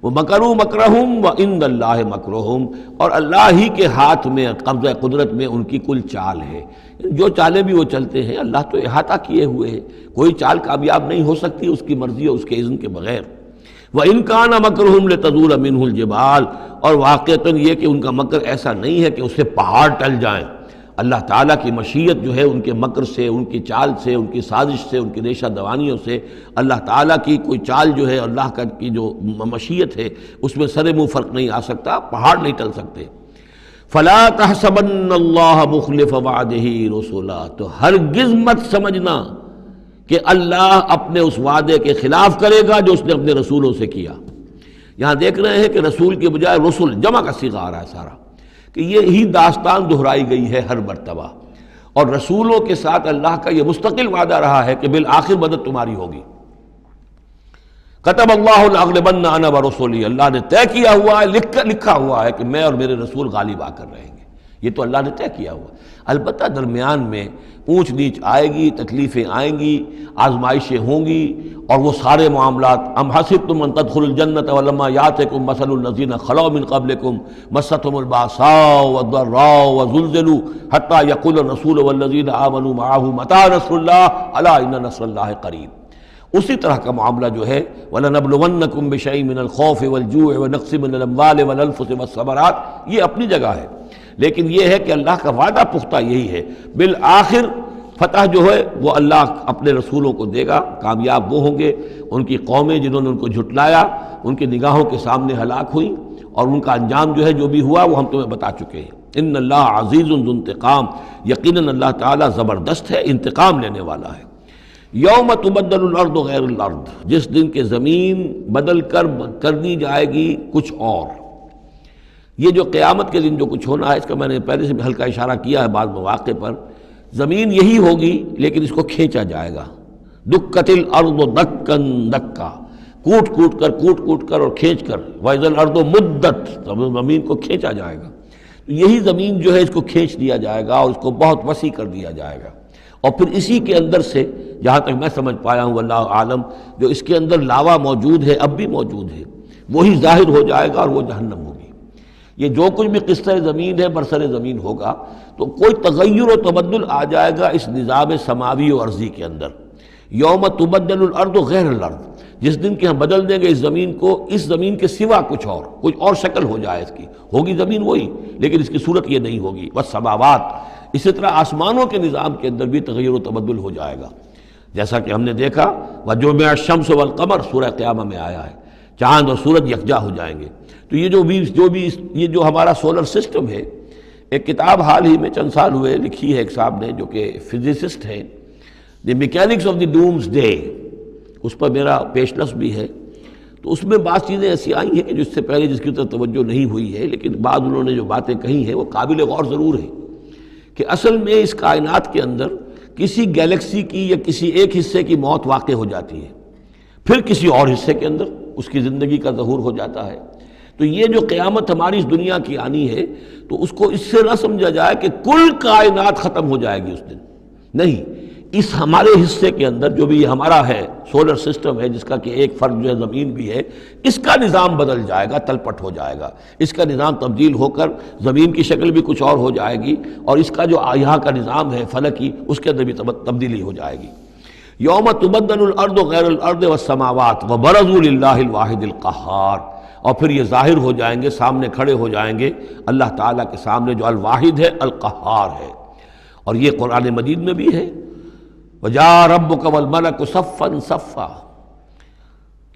وہ مکروا مکرہم وعند اللہ مکرہم، اور اللہ ہی کے ہاتھ میں قبضہ قدرت میں ان کی کل چال ہے۔ جو چالیں بھی وہ چلتے ہیں اللہ تو احاطہ کیے ہوئے ہے، کوئی چال کامیاب نہیں ہو سکتی اس کی مرضی اور اس کے اذن کے بغیر۔ وَإِن كَانَ مَكْرُهُمْ لِتَزُولَ مِنْهُ الْجِبَالُ، اور واقعتاً یہ کہ ان کا مکر ایسا نہیں ہے کہ اس سے پہاڑ ٹل جائیں۔ اللہ تعالیٰ کی مشیت جو ہے ان کے مکر سے، ان کی چال سے، ان کی سازش سے، ان کی ریشہ دوانیوں سے، اللہ تعالیٰ کی کوئی چال جو ہے، اللہ کی جو مشیت ہے اس میں سر منہ فرق نہیں آ سکتا، پہاڑ نہیں ٹل سکتے۔ فَلَا تَحْسَبَنَّ اللَّهَ مُخْلِفَ وَعْدِهِ رُسُلَهُ، تو ہرگز مت سمجھنا کہ اللہ اپنے اس وعدے کے خلاف کرے گا جو اس نے اپنے رسولوں سے کیا۔ یہاں دیکھ رہے ہیں کہ رسول کے بجائے رسول جمع کا صیغہ آ رہا ہے سارا، کہ یہی داستان دہرائی گئی ہے ہر مرتبہ، اور رسولوں کے ساتھ اللہ کا یہ مستقل وعدہ رہا ہے کہ بالآخر مدد تمہاری ہوگی۔ کتب اللہ لأغلبن انا ورسولی، اللہ نے طے کیا ہوا ہے، لکھا ہوا ہے کہ میں اور میرے رسول غالب آ کر رہیں گے، یہ تو اللہ نے طے کیا ہوا۔ البتہ درمیان میں اونچ نیچ آئے گی، تکلیفیں آئیں گی، آزمائشیں ہوں گی، اور وہ سارے معاملات ام حسبتم ان تدخلوا الجنۃ ولما یاتکم مثل الذین خلوا من قبلکم مستهم الباساء والضراء وزلزلوا حتى يقول الرسول والذین آمنوا معه متى نصر اللہ الا ان نصر اللہ قریب۔ اسی طرح کا معاملہ جو ہے وَلَنَبْلُوَنَّكُمْ بِشَيْءٍ مِّنَ الْخَوْفِ وَالْجُوعِ وَنَقْصٍ مِّنَ الْأَمْوَالِ وَالْأَنفُسِ وَالثَّمَرَاتِ، یہ اپنی جگہ ہے، لیکن یہ ہے کہ اللہ کا وعدہ پختہ یہی ہے، بالآخر فتح جو ہے وہ اللہ اپنے رسولوں کو دے گا، کامیاب وہ ہوں گے۔ ان کی قومیں جنہوں نے ان کو جھٹلایا ان کی نگاہوں کے سامنے ہلاک ہوئیں، اور ان کا انجام جو ہے جو بھی ہوا وہ ہم تمہیں بتا چکے ہیں۔ ان اللہ عزیز ذو انتقام، یقیناً اللہ تعالیٰ زبردست ہے، انتقام لینے والا ہے۔ یوم تبدل الارض غیر الارض، جس دن کے زمین بدل کر دی جائے گی کچھ اور۔ یہ جو قیامت کے دن جو کچھ ہونا ہے اس کا میں نے پہلے سے بھی ہلکا اشارہ کیا ہے بعض مواقع پر، زمین یہی ہوگی لیکن اس کو کھینچا جائے گا۔ دکت الارض دکن دکا، کوٹ کر اور کھینچ کر، وَإِذَا الْأَرْضُ مُدَّتْ، زمین کو کھینچا جائے گا۔ یہی زمین جو ہے اس کو کھینچ دیا جائے گا اور اس کو بہت وسیع کر دیا جائے گا، اور پھر اسی کے اندر سے جہاں تک میں سمجھ پایا ہوں واللہ عالم، جو اس کے اندر لاوا موجود ہے اب بھی موجود ہے، وہی ظاہر ہو جائے گا اور وہ جہنم ہوگی۔ یہ جو کچھ بھی قصہ زمین ہے برسر زمین ہوگا تو کوئی تغیر و تبدل آ جائے گا اس نظام سماوی و ارضی کے اندر۔ یوم تبدل الارض غیر الارض، جس دن کہ ہم بدل دیں گے اس زمین کو، اس زمین کے سوا کچھ اور شکل ہو جائے اس کی، ہوگی زمین وہی لیکن اس کی صورت یہ نہیں ہوگی۔ والسماوات، اسی طرح آسمانوں کے نظام کے اندر بھی تغیر و تبدل ہو جائے گا، جیسا کہ ہم نے دیکھا وَجُمِعَ الشَّمْسُ وَالْقَمَرُ سورہ قیامہ میں آیا ہے، چاند اور سورج یکجا ہو جائیں گے۔ تو یہ جو ہمارا سولر سسٹم ہے، ایک کتاب حال ہی میں چند سال ہوئے لکھی ہے ایک صاحب نے جو کہ فزسسٹ ہیں، the mechanics of the doomsday, اس پر میرا پیشنس بھی ہے۔ تو اس میں بعض چیزیں ایسی آئی ہیں کہ جس سے پہلے جس کی طرف توجہ نہیں ہوئی ہے، لیکن بعض انہوں نے جو باتیں کہی ہیں وہ قابل غور ضرور ہیں، کہ اصل میں اس کائنات کے اندر کسی گیلیکسی کی یا کسی ایک حصے کی موت واقع ہو جاتی ہے، پھر کسی اور حصے کے اندر اس کی زندگی کا ظہور ہو جاتا ہے۔ تو یہ جو قیامت ہماری اس دنیا کی آنی ہے تو اس کو اس سے نہ سمجھا جائے کہ کل کائنات ختم ہو جائے گی اس دن، نہیں، اس ہمارے حصے کے اندر جو بھی ہمارا ہے سولر سسٹم ہے، جس کا کہ ایک فرد جو ہے زمین بھی ہے، اس کا نظام بدل جائے گا، تلپٹ ہو جائے گا، اس کا نظام تبدیل ہو کر زمین کی شکل بھی کچھ اور ہو جائے گی، اور اس کا جو یہاں کا نظام ہے فلکی، اس کے اندر بھی تبدیلی ہو جائے گی۔ یوم تبدل الارض غیر الارض والسماوات وبرزوا للہ الواحد القہار، اور پھر یہ ظاہر ہو جائیں گے، سامنے کھڑے ہو جائیں گے اللہ تعالیٰ کے سامنے جو الواحد ہے، القہار ہے۔ اور یہ قرآن مجید میں بھی ہے، وَجَاءَ رَبُّكَ وَالْمَلَكُ صَفًّا صَفًّا،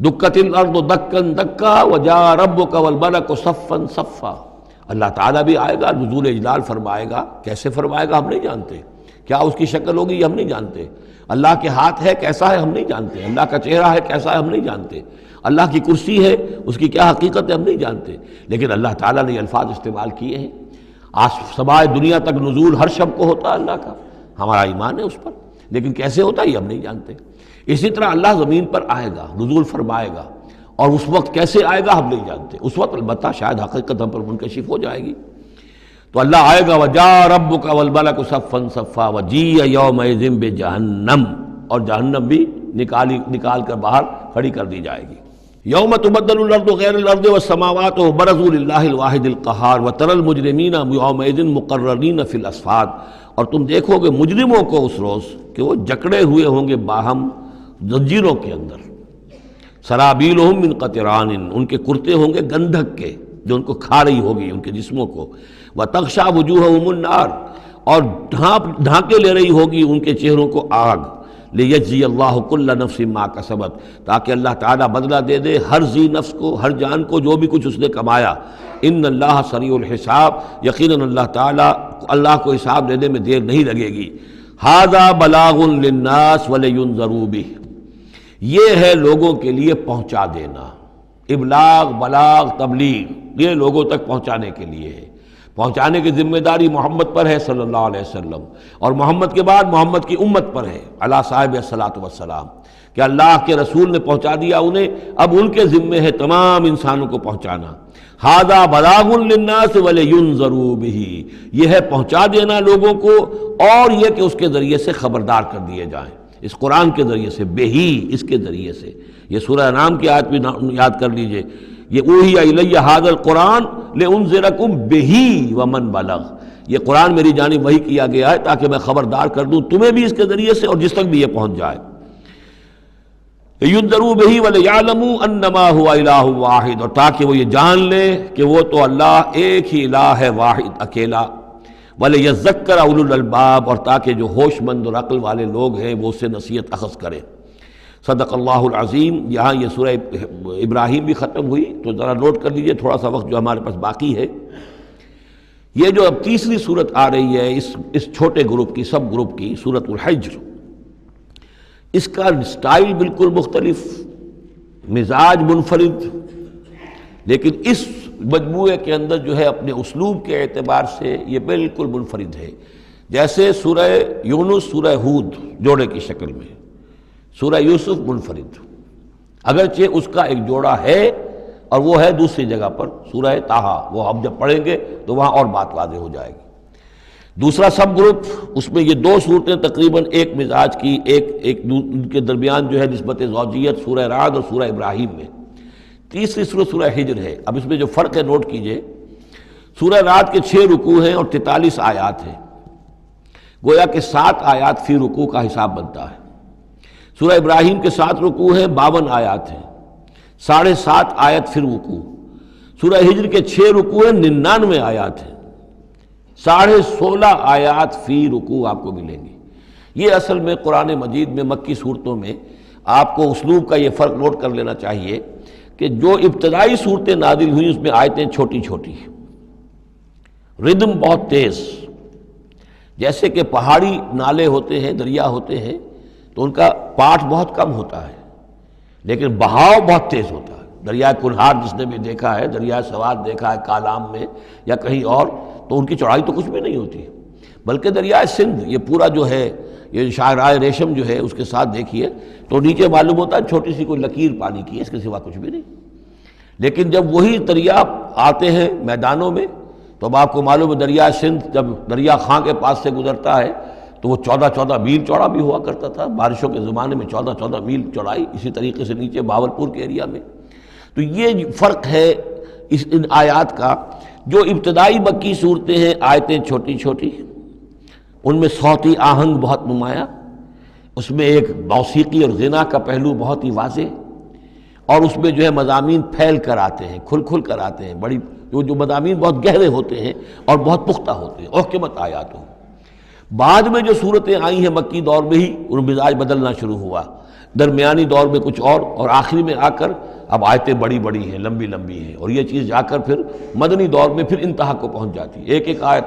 دُكَّتِ الْأَرْضُ دَكًّا دَكًّا وَجَاءَ رَبُّكَ وَالْمَلَكُ صَفًّا صَفًّا، اللہ تعالیٰ بھی آئے گا، نزول اجلال فرمائے گا، کیسے فرمائے گا ہم نہیں جانتے، کیا اس کی شکل ہوگی یہ ہم نہیں جانتے، اللہ کے ہاتھ ہے کیسا ہے ہم نہیں جانتے، اللہ کا چہرہ ہے کیسا ہے ہم نہیں جانتے، اللہ کی کرسی ہے اس کی کیا حقیقت ہے ہم نہیں جانتے، لیکن اللہ تعالیٰ نے یہ الفاظ استعمال کیے ہیں۔ سمائے دنیا تک نزول ہر شب کو ہوتا ہے اللہ کا، ہمارا ایمان ہے اس پر، لیکن کیسے ہوتا ہے یہ ہم نہیں جانتے۔ اسی طرح اللہ زمین پر آئے گا، نزول فرمائے گا، اور اس وقت کیسے آئے گا ہم نہیں جانتے، اس وقت البتہ شاید حقیقت ہم پر منکشف ہو جائے گی۔ تو اللہ آئے گا وَجَاءَ رَبُّكَ وَالْمَلَكُ صَفًّا صَفًّا وَجِيءَ يَوْمَئِذٍ بِجَهَنَّمَ، اور جہنم بھی نکال کر باہر کھڑی کر دی جائے گی۔ یوم تبدل الارض غیر الارض والسماوات وبرزوا للہ الواحد القہار وتری المجرمین یومئذ مقرنین فی الاصفاد، اور تم دیکھو گے مجرموں کو اس روز کہ وہ جکڑے ہوئے ہوں گے باہم زنجیروں کے اندر، سرابیلہم من قطران، ان کے کرتے ہوں گے گندھک کے جو ان کو کھا رہی ہوگی ان کے جسموں کو، وتغشا وجوہہم النار، اور ڈھانکے لے رہی ہوگی ان کے چہروں کو آگ، لیجزی اللہ کل نفس ما کسبت، تاکہ اللہ تعالیٰ بدلہ دے دے ہر ذی نفس کو، ہر جان کو جو بھی کچھ اس نے کمایا۔ ان اللہ سریع الحساب، یقیناً اللہ تعالیٰ اللہ کو حساب لینے میں دیر نہیں لگے گی۔ ھذا بلاغ للناس ولینذروا بہ، یہ ہے لوگوں کے لیے پہنچا دینا، ابلاغ، بلاغ، تبلیغ، یہ لوگوں تک پہنچانے کے لیے ہے۔ پہنچانے کی ذمہ داری محمد پر ہے صلی اللہ علیہ وسلم، اور محمد کے بعد محمد کی امت پر ہے علی صاحب الصلاۃ والسلام، کہ اللہ کے رسول نے پہنچا دیا انہیں، اب ان کے ذمے ہے تمام انسانوں کو پہنچانا۔ ھذا بلاغ للناس ولینذروا بہ، یہ ہے پہنچا دینا لوگوں کو، اور یہ کہ اس کے ذریعے سے خبردار کر دیے جائیں، اس قرآن کے ذریعے سے، بہی، اس کے ذریعے سے۔ یہ سورہ انعام کی آیت بھی یاد کر لیجئے، یہ اوحی الی ھذا القرآن لانذرکم بہ ومن بلغ، یہ قرآن میری جانب وحی کیا گیا ہے تاکہ میں خبردار کر دوں تمہیں بھی اس کے ذریعے سے اور جس تک بھی یہ پہنچ جائے۔ لینذروا بہ ولیعلموا انما هو الہ واحد، اور تاکہ وہ یہ جان لیں کہ وہ تو اللہ ایک ہی الہ ہے، واحد، اکیلا۔ ولیذکر اولو الالباب، اور تاکہ جو ہوش مند اور عقل والے لوگ ہیں وہ اس سے نصیحت اخذ کریں۔ صدق اللہ العظیم۔ یہاں یہ سورہ ابراہیم بھی ختم ہوئی، تو ذرا نوٹ کر لیجئے تھوڑا سا وقت جو ہمارے پاس باقی ہے۔ یہ جو اب تیسری صورت آ رہی ہے اس چھوٹے گروپ کی، سب گروپ کی، سورۃ الحجر، اس کا سٹائل بالکل مختلف، مزاج منفرد، لیکن اس مجموعے کے اندر جو ہے اپنے اسلوب کے اعتبار سے یہ بالکل منفرد ہے۔ جیسے سورہ یونس، سورہ ہود جوڑے کی شکل میں، سورہ یوسف منفرد، اگرچہ اس کا ایک جوڑا ہے اور وہ ہے دوسری جگہ پر سورہ طٰہٰ، وہ ہم جب پڑھیں گے تو وہاں اور بات واضح ہو جائے گی۔ دوسرا سب گروپ، اس میں یہ دو صورتیں تقریباً ایک مزاج کی، ایک ان کے درمیان جو ہے نسبت زوجیت، سورہ رعد اور سورہ ابراہیم میں۔ تیسری صورت سورہ ہجر ہے۔ اب اس میں جو فرق ہے نوٹ کیجئے، سورہ رعد کے 6 رکوع ہیں اور 43 آیات ہیں، گویا کہ 7 آیات فی رکوع کا حساب بنتا ہے۔ سورہ ابراہیم کے 7 رکوع ہیں، 52 آیات ہیں، 7.5 آیت فی رکوع۔ سورہ ہجر کے 6 رکوع ہیں، 99 آیات ہیں، 16.5 آیات فی رکوع آپ کو ملیں گی۔ یہ اصل میں قرآن مجید میں مکی صورتوں میں آپ کو اسلوب کا یہ فرق نوٹ کر لینا چاہیے کہ جو ابتدائی صورتیں نازل ہوئیں اس میں آیتیں چھوٹی چھوٹی، ردم بہت تیز، جیسے کہ پہاڑی نالے ہوتے ہیں، دریا ہوتے ہیں تو ان کا پاٹ بہت کم ہوتا ہے لیکن بہاؤ بہت تیز ہوتا ہے۔ دریائے کنہار جس نے بھی دیکھا ہے، دریائے سوات دیکھا ہے کالام میں یا کہیں اور، تو ان کی چوڑائی تو کچھ بھی نہیں ہوتی، بلکہ دریائے سندھ یہ پورا جو ہے، یہ شاہراہ ریشم جو ہے اس کے ساتھ دیکھیے تو نیچے معلوم ہوتا ہے چھوٹی سی کوئی لکیر پانی کی ہے، اس کے سوا کچھ بھی نہیں۔ لیکن جب وہی دریا آتے ہیں میدانوں میں تو اب آپ کو معلوم ہے دریائے سندھ جب دریا خاں کے پاس سے گزرتا ہے تو وہ 14 میل چوڑا بھی ہوا کرتا تھا، بارشوں کے زمانے میں 14 میل چوڑائی، اسی طریقے سے نیچے باولپور کے ایریا میں۔ تو یہ فرق ہے ان آیات کا۔ جو ابتدائی مکی صورتیں ہیں آیتیں چھوٹی چھوٹی، ان میں صوتی آہنگ بہت نمایاں، اس میں ایک موسیقی اور غنا کا پہلو بہت ہی واضح، اور اس میں جو ہے مضامین پھیل کر آتے ہیں، کھل کھل کر آتے ہیں، بڑی جو مضامین بہت گہرے ہوتے ہیں اور بہت پختہ ہوتے ہیں، احکمت آیات ہوں۔ بعد میں جو صورتیں آئی ہیں مکی دور میں ہی ان مزاج بدلنا شروع ہوا، درمیانی دور میں کچھ اور آخری میں آ کر اب آیتیں بڑی بڑی ہیں، لمبی لمبی ہیں، اور یہ چیز جا کر پھر مدنی دور میں پھر انتہا کو پہنچ جاتی ہے۔ ایک آیت،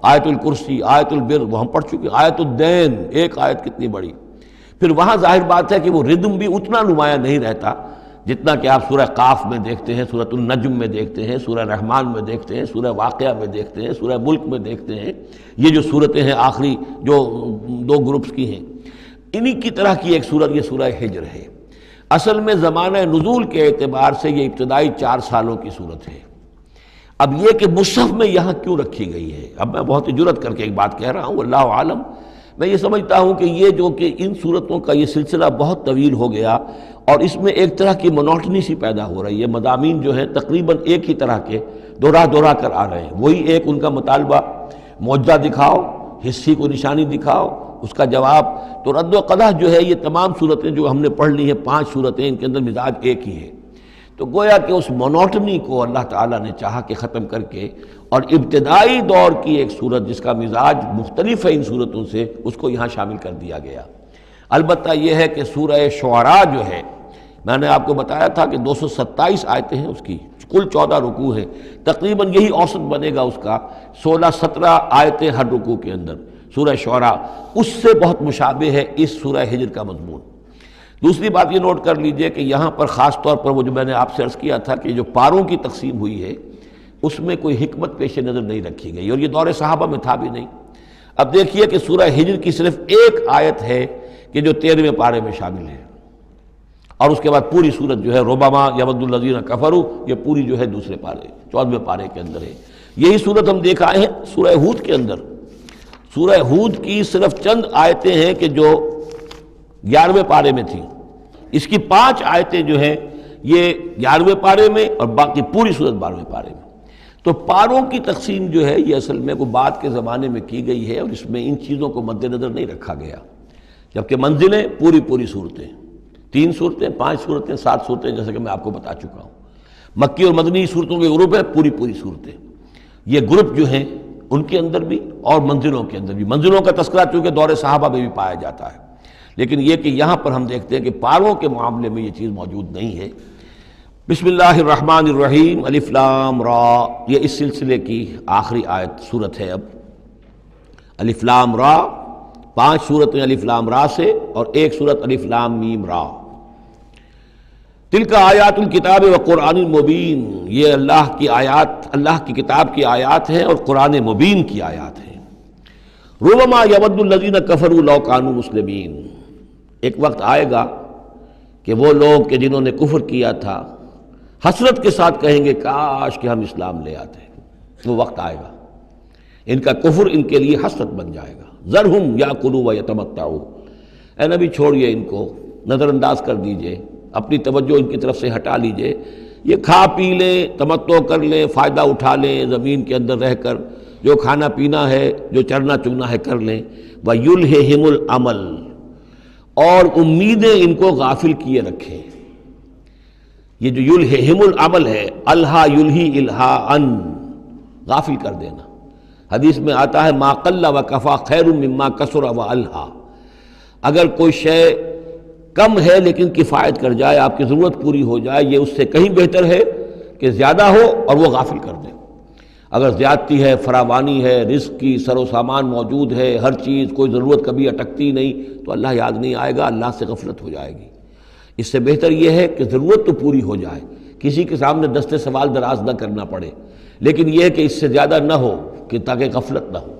آیت الکرسی، آیت البر وہ ہم پڑھ چکے، آیت الدین، ایک آیت کتنی بڑی۔ پھر وہاں ظاہر بات ہے کہ وہ ردم بھی اتنا نمایاں نہیں رہتا جتنا کہ آپ سورہ قاف میں دیکھتے ہیں، سورۃ النجم میں دیکھتے ہیں، سورہ رحمان میں دیکھتے ہیں، سورہ واقعہ میں دیکھتے ہیں، سورہ ملک میں دیکھتے ہیں۔ یہ جو صورتیں ہیں آخری جو 2 گروپس کی ہیں، انہی کی طرح کی ایک صورت یہ سورہ ہجر ہے۔ اصل میں زمانہ نزول کے اعتبار سے یہ ابتدائی 4 سالوں کی صورت ہے۔ اب یہ کہ مصحف میں یہاں کیوں رکھی گئی ہے، اب میں بہت ہی جرت کر کے ایک بات کہہ رہا ہوں، اللہ عالم، میں یہ سمجھتا ہوں کہ یہ جو کہ ان صورتوں کا یہ سلسلہ بہت طویل ہو گیا اور اس میں ایک طرح کی مونوٹنی سی پیدا ہو رہی ہے، مضامین جو ہیں تقریباً ایک ہی طرح کے دہرا کر آ رہے ہیں، وہی ایک ان کا مطالبہ، معجزہ دکھاؤ، حصی کو نشانی دکھاؤ، اس کا جواب۔ تو رد و قدح جو ہے یہ تمام صورتیں جو ہم نے پڑھ لی ہیں 5 صورتیں، ان کے اندر مزاج ایک ہی ہے۔ تو گویا کہ اس مونوٹنی کو اللہ تعالیٰ نے چاہا کہ ختم کر کے، اور ابتدائی دور کی ایک صورت جس کا مزاج مختلف ہے ان صورتوں سے، اس کو یہاں شامل کر دیا گیا۔ البتہ یہ ہے کہ سورہ شعراء جو ہے، میں نے آپ کو بتایا تھا کہ 227 آیتیں ہیں اس کی، کل 14 رکوع ہیں، تقریباً یہی اوسط بنے گا اس کا، 16-17 آیتیں ہر رکوع کے اندر۔ سورہ شعراء اس سے بہت مشابہ ہے اس سورہ ہجر کا مضمون۔ دوسری بات یہ نوٹ کر لیجئے کہ یہاں پر خاص طور پر وہ جو میں نے آپ سے عرض کیا تھا کہ جو پاروں کی تقسیم ہوئی ہے اس میں کوئی حکمت پیش نظر نہیں رکھی گئی، اور یہ دور صحابہ میں تھا بھی نہیں۔ اب دیکھیے کہ سورہ ہجر کی صرف ایک آیت ہے کہ جو 13ویں پارے میں شامل ہے، اور اس کے بعد پوری سورت جو ہے ربما یود الذین کفروا، یہ پوری جو ہے دوسرے پارے 14ویں پارے کے اندر ہے۔ یہی سورت ہم دیکھ آئے ہیں سورہ ہود کے اندر۔ سورہ ہود کی صرف چند آیتیں ہیں کہ جو 11ویں پارے میں تھیں، اس کی 5 آیتیں جو ہیں یہ 11ویں پارے میں اور باقی پوری سورت 12ویں پارے میں۔ تو پاروں کی تقسیم جو ہے یہ اصل میں وہ بعد کے زمانے میں کی گئی ہے، اور اس میں ان چیزوں کو مد نظر نہیں رکھا گیا، جبکہ منزلیں پوری صورتیں، 3 صورتیں، 5 صورتیں، 7 صورتیں، جیسے کہ میں آپ کو بتا چکا ہوں۔ مکی اور مدنی صورتوں کے گروپ ہیں، پوری صورتیں۔ یہ گروپ جو ہیں ان کے اندر بھی اور منزلوں کے اندر بھی، منزلوں کا تذکرہ چونکہ دور صحابہ میں بھی پایا جاتا ہے، لیکن یہ کہ یہاں پر ہم دیکھتے ہیں کہ پاروں کے معاملے میں یہ چیز موجود نہیں ہے۔ بسم اللہ الرحمن الرحیم، الف لام را، یہ اس سلسلے کی آخری آیت صورت ہے۔ اب الف لام را، 5 صورتیں الف لام را سے اور ایک صورت الف لام میم را۔ تلک آیات الکتاب و قرآن مبین، یہ اللہ کی آیات، اللہ کی کتاب کی آیات ہیں اور قرآن مبین کی آیات ہیں۔ ربما یود الذین کفروا لو کانوا مسلمین، ایک وقت آئے گا کہ وہ لوگ کہ جنہوں نے کفر کیا تھا حسرت کے ساتھ کہیں گے کاش کہ ہم اسلام لے آتے، وہ وقت آئے گا، ان کا کفر ان کے لیے حسرت بن جائے گا۔ ذرہم یاکلوا ویتمتعوا، اے نبی چھوڑیے ان کو، نظر انداز کر دیجئے، اپنی توجہ ان کی طرف سے ہٹا لیجئے، یہ کھا پی لیں، تمتع کر لیں، فائدہ اٹھا لیں، زمین کے اندر رہ کر جو کھانا پینا ہے، جو چرنا چگنا ہے کر لیں۔ وَيُلْهِهِمُ الْعَمَلُ، اور امیدیں ان کو غافل کیے رکھیں۔ یہ جو یلہہم العمل ہے، الہا یلہی الہاءً، غافل کر دینا۔ حدیث میں آتا ہے ما قل وکفا خیر مما کثر والہا، اگر کوئی شے کم ہے لیکن کفایت کر جائے، آپ کی ضرورت پوری ہو جائے، یہ اس سے کہیں بہتر ہے کہ زیادہ ہو اور وہ غافل کر دے۔ اگر زیادتی ہے، فراوانی ہے، رزق کی سر و سامان موجود ہے، ہر چیز، کوئی ضرورت کبھی اٹکتی نہیں، تو اللہ یاد نہیں آئے گا، اللہ سے غفلت ہو جائے گی۔ اس سے بہتر یہ ہے کہ ضرورت تو پوری ہو جائے، کسی کے سامنے دست سوال دراز نہ کرنا پڑے، لیکن یہ ہے کہ اس سے زیادہ نہ ہو کہ تاکہ غفلت نہ ہو۔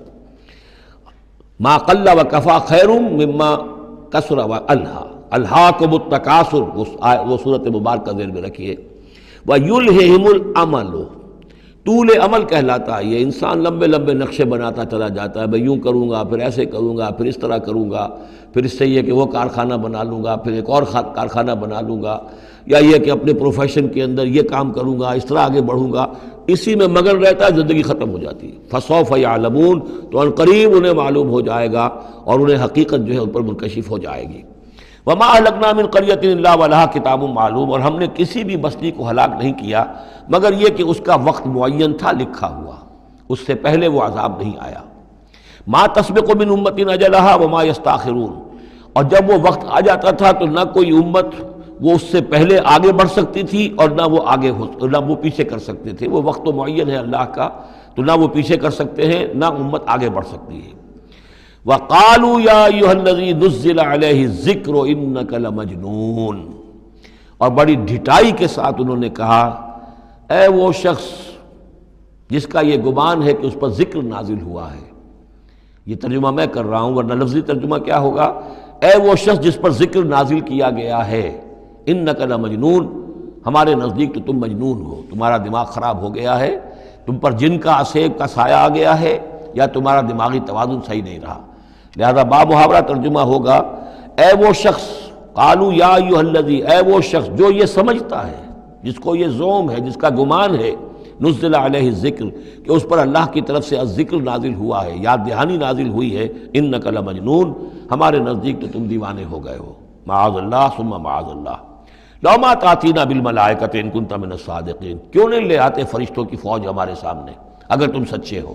ما قل وکفا خیر مما کثر والہا، الہاکم التکاثر، وہ صورت مبارکہ ذہن میں رکھیے۔ وَيُلْهِهِمُ الْعَمَلُ، طول عمل کہلاتا ہے، یہ انسان لمبے لمبے نقشے بناتا چلا جاتا ہے، میں یوں کروں گا، پھر ایسے کروں گا، پھر اس طرح کروں گا، پھر اس سے یہ کہ وہ کارخانہ بنا لوں گا، پھر ایک اور کارخانہ بنا لوں گا، یا یہ کہ اپنے پروفیشن کے اندر یہ کام کروں گا، اس طرح آگے بڑھوں گا، اسی میں مگن رہتا ہے، زندگی ختم ہو جاتی ہے۔ فَسَوْفَ يَعْلَمُونَ، تو ان قریب انہیں معلوم ہو جائے گا اور انہیں حقیقت جو ہے ان پر منکشف ہو جائے گی۔ وَمَا أَهْلَكْنَا مِنْ قَرْيَةٍ إِلَّا وَلَهَا کتاب معلوم، اور ہم نے کسی بھی بستی کو ہلاک نہیں کیا مگر یہ کہ اس کا وقت معین تھا، لکھا ہوا، اس سے پہلے وہ عذاب نہیں آیا۔ مَا تَسْبِقُ مِنْ أُمَّةٍ أَجَلَهَا وَمَا يَسْتَأْخِرُونَ، اور جب وہ وقت آ جاتا تھا تو نہ کوئی امت وہ اس سے پہلے آگے بڑھ سکتی تھی اور نہ وہ پیچھے کر سکتے تھے۔ وہ وقت تو معین ہے اللہ کا، تو نہ وہ پیچھے کر سکتے ہیں نہ امت آگے بڑھ سکتی ہے۔ وَقَالُوا يَا أَيُّهَا الَّذِي نُزِّلَ عَلَيْهِ الذِّكْرُ إِنَّكَ لَمَجْنُونَ، اور بڑی ڈھٹائی کے ساتھ انہوں نے کہا اے وہ شخص جس کا یہ گمان ہے کہ اس پر ذکر نازل ہوا ہے۔ یہ ترجمہ میں کر رہا ہوں، ورنہ لفظی ترجمہ کیا ہوگا؟ اے وہ شخص جس پر ذکر نازل کیا گیا ہے، انک لمجنون، ہمارے نزدیک تو تم مجنون ہو، تمہارا دماغ خراب ہو گیا ہے، تم پر جن کا عصیب کا سایہ آ گیا ہے، یا تمہارا دماغی توازن صحیح نہیں رہا۔ لہذا با محاورہ ترجمہ ہوگا اے وہ شخص، قالوا یا ایھا الذی، اے وہ شخص جو یہ سمجھتا ہے، جس کو یہ زوم ہے، جس کا گمان ہے، نزل علیہ الذکر، کہ اس پر اللہ کی طرف سے الذکر نازل ہوا ہے، یاد دہانی نازل ہوئی ہے، انک لمجنون، ہمارے نزدیک تو تم دیوانے ہو گئے ہو، معاذ اللہ ثم معاذ اللہ، لو ما تاتینا بالملائکۃ ان کنت من الصادقین، کیوں نہیں لے آتے فرشتوں کی فوج ہمارے سامنے اگر تم سچے ہو،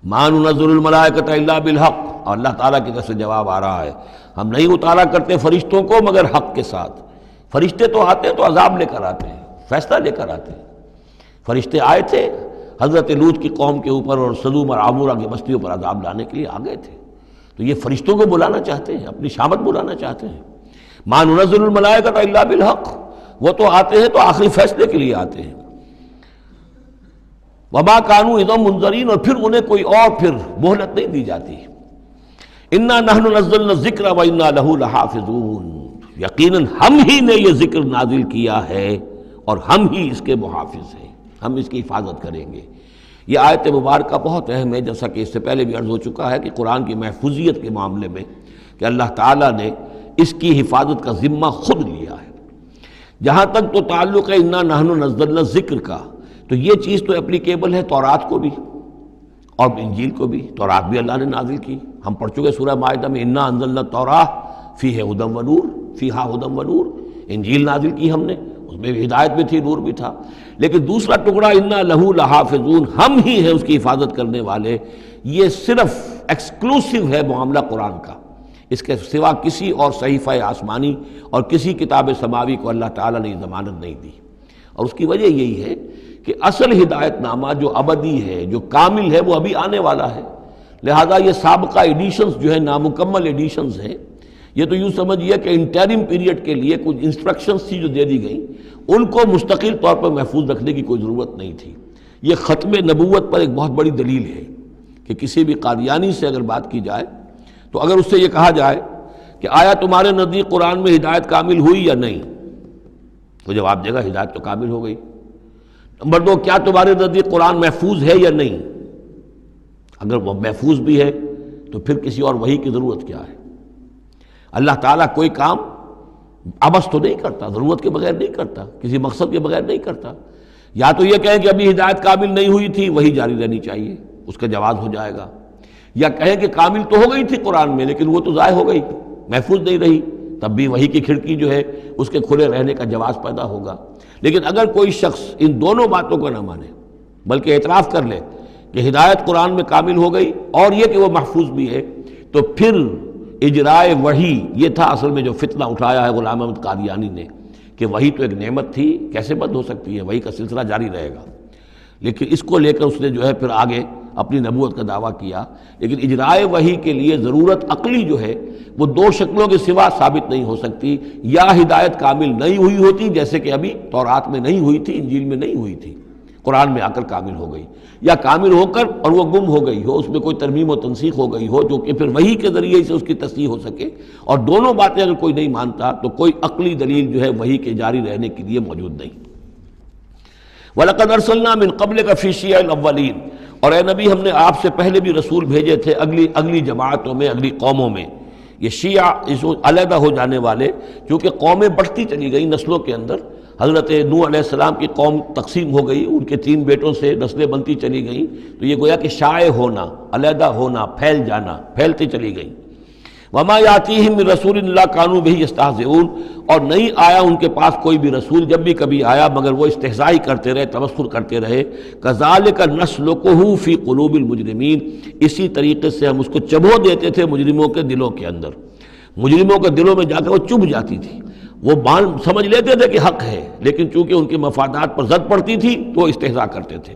ما ننزل الملائکۃ الا بالحق، اور اللہ تعالیٰ کی طرف سے جواب آ رہا ہے ہم نہیں اتارا کرتے فرشتوں کو مگر حق کے ساتھ۔ فرشتے تو آتے ہیں تو عذاب لے کر آتے ہیں، فیصلہ لے کر آتے ہیں۔ فرشتے آئے تھے حضرت لوط کی قوم کے اوپر اور سدوم اور عمورہ کی بستیوں پر عذاب لانے کے لیے آ گئے تھے، تو یہ فرشتوں کو بلانا چاہتے ہیں، اپنی شامت بلانا چاہتے ہیں۔ ما ننزل الملائکۃ الا بالحق، وہ تو آتے ہیں تو آخری فیصلے کے لیے آتے ہیں۔ وما كانوا اذا منذرین، اور پھر انہیں کوئی اور پھر مہلت نہیں دی جاتی۔ انا نحن نزلنا الذکر وانا له لحافظون، یقیناً ہم ہی نے یہ ذکر نازل کیا ہے اور ہم ہی اس کے محافظ ہیں، ہم اس کی حفاظت کریں گے۔ یہ آیت مبارکہ بہت اہم ہے، جیسا کہ اس سے پہلے بھی عرض ہو چکا ہے کہ قرآن کی محفوظیت کے معاملے میں کہ اللہ تعالیٰ نے اس کی حفاظت کا ذمہ خود لیا ہے۔ جہاں تک تو تعلق ہے انا نحن نزلنا الذکر کا، تو یہ چیز تو اپلیکیبل ہے تورات کو بھی اور انجیل کو بھی۔ تورات بھی اللہ نے نازل کی، ہم پڑھ چکے سورہ مائدہ میں انا انزلنا التوراۃ فیہا ھدی ونور، فیہا ھدی ونور۔ انجیل نازل کی ہم نے، اس میں بھی ہدایت بھی تھی، نور بھی تھا۔ لیکن دوسرا ٹکڑا انا لہ لحافظون، ہم ہی ہیں اس کی حفاظت کرنے والے، یہ صرف ایکسکلوسیو ہے معاملہ قرآن کا، اس کے سوا کسی اور صحیفہ آسمانی اور کسی کتاب سماوی کو اللہ تعالیٰ نے ضمانت نہیں دی۔ اور اس کی وجہ یہی ہے کہ اصل ہدایت نامہ جو ابدی ہے، جو کامل ہے، وہ ابھی آنے والا ہے۔ لہذا یہ سابقہ ایڈیشنز جو ہیں، نامکمل ایڈیشنز ہیں، یہ تو یوں سمجھیے کہ انٹرم پیریڈ کے لیے کچھ انسٹرکشنز تھی جو دے دی گئیں، ان کو مستقل طور پر محفوظ رکھنے کی کوئی ضرورت نہیں تھی۔ یہ ختم نبوت پر ایک بہت بڑی دلیل ہے کہ کسی بھی قادیانی سے اگر بات کی جائے تو اگر اس سے یہ کہا جائے کہ آیا تمہارے نزدیک قرآن میں ہدایت کامل ہوئی یا نہیں، تو جواب دے گا ہدایت تو کامل ہو گئی۔ نمبر 2، کیا تمہارے نزدیک قرآن محفوظ ہے یا نہیں؟ اگر وہ محفوظ بھی ہے تو پھر کسی اور وحی کی ضرورت کیا ہے؟ اللہ تعالیٰ کوئی کام عبث تو نہیں کرتا، ضرورت کے بغیر نہیں کرتا، کسی مقصد کے بغیر نہیں کرتا۔ یا تو یہ کہیں کہ ابھی ہدایت کامل نہیں ہوئی تھی، وہی جاری رہنی چاہیے، اس کا جواز ہو جائے گا، یا کہیں کہ کامل تو ہو گئی تھی قرآن میں لیکن وہ تو ضائع ہو گئی، محفوظ نہیں رہی، تب بھی وحی کی کھڑکی جو ہے اس کے کھلے رہنے کا جواز پیدا ہوگا۔ لیکن اگر کوئی شخص ان دونوں باتوں کو نہ مانے بلکہ اعتراف کر لے کہ ہدایت قرآن میں کامل ہو گئی اور یہ کہ وہ محفوظ بھی ہے، تو پھر اجرائے وحی، یہ تھا اصل میں جو فتنہ اٹھایا ہے غلام احمد قادیانی نے کہ وحی تو ایک نعمت تھی، کیسے بند ہو سکتی ہے، وحی کا سلسلہ جاری رہے گا۔ لیکن اس کو لے کر اس نے جو ہے پھر آگے اپنی نبوت کا دعویٰ کیا۔ لیکن اجرائے وحی کے لیے ضرورت عقلی جو ہے وہ دو شکلوں کے سوا ثابت نہیں ہو سکتی، یا ہدایت کامل نہیں ہوئی ہوتی جیسے کہ ابھی تورات میں نہیں ہوئی تھی، انجیل میں نہیں ہوئی تھی، قرآن میں آ کر کامل ہو گئی، یا کامل ہو کر اور وہ گم ہو گئی ہو، اس میں کوئی ترمیم و تنسیخ ہو گئی ہو جو کہ پھر وحی کے ذریعے سے اس کی تصحیح ہو سکے۔ اور دونوں باتیں اگر کوئی نہیں مانتا تو کوئی عقلی دلیل جو ہے وحی کے جاری رہنے کے لیے موجود نہیں۔ وَلَقَدْ أَرْسَلْنَا مِن قَبْلِكَ فِي شِيَعِ الْأَوَّلِينَ، اور اے نبی ہم نے آپ سے پہلے بھی رسول بھیجے تھے اگلی جماعتوں میں، اگلی قوموں میں۔ یہ شیعہ علیحدہ ہو جانے والے، کیونکہ قومیں بڑھتی چلی گئیں نسلوں کے اندر۔ حضرت نوح علیہ السلام کی قوم تقسیم ہو گئی، ان کے 3 بیٹوں سے نسلیں بنتی چلی گئیں، تو یہ گویا کہ شائع ہونا، علیحدہ ہونا، پھیل جانا، پھیلتی چلی گئیں۔ وما یاتیہم من رسول الا کانوا بہ یستہزئون، اور نہیں آیا ان کے پاس کوئی بھی رسول، جب بھی کبھی آیا مگر وہ استہزاء کرتے رہے، تمسخر کرتے رہے۔ کذالک نسلکہ فی قلوب المجرمین، اسی طریقے سے ہم اس کو چبھو دیتے تھے مجرموں کے دلوں کے اندر۔ مجرموں کے دلوں میں جا کر وہ چبھ جاتی تھی، وہ سمجھ لیتے تھے کہ حق ہے، لیکن چونکہ ان کے مفادات پر زد پڑتی تھی تو وہ استہزاء کرتے تھے۔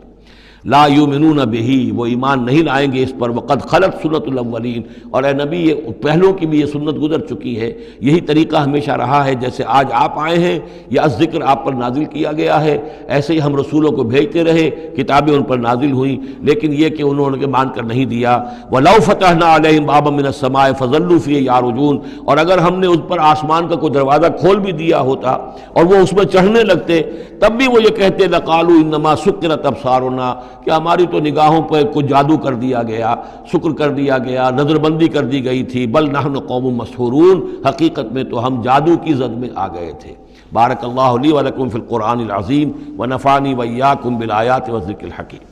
لا یؤمنون بہ، وہ ایمان نہیں لائیں گے اس پر۔ وقد خلت سنت الاولین، اور اے نبی یہ پہلوں کی بھی یہ سنت گزر چکی ہے، یہی طریقہ ہمیشہ رہا ہے، جیسے آج آپ آئے ہیں یا ذکر آپ پر نازل کیا گیا ہے، ایسے ہی ہم رسولوں کو بھیجتے رہے، کتابیں ان پر نازل ہوئیں، لیکن یہ کہ انہوں نے مان کر نہیں دیا۔ وَلَوْ فَتَحْنَا عَلَيْهِمْ بَابًا مِّنَ السَّمَاءِ فَظَلُّوا فِيهِ يَعْرُجُونَ، اور اگر ہم نے اس پر آسمان کا کوئی دروازہ کھول بھی دیا ہوتا اور وہ اس میں چڑھنے لگتے، تب بھی وہ یہ کہتے لَقَالُوا إِنَّمَا سُكِّرَتْ أَبْصَارُنَا، کہ ہماری تو نگاہوں پر کچھ جادو کر دیا گیا، شکر کر دیا گیا، نظر بندی کر دی گئی تھی، بل نحن قوم مسحورون، حقیقت میں تو ہم جادو کی زد میں آ گئے تھے۔ بارک اللہ لی ولکم فی القرآن العظیم ونفعنی وإیاکم بالآیات والذکر الحکیم۔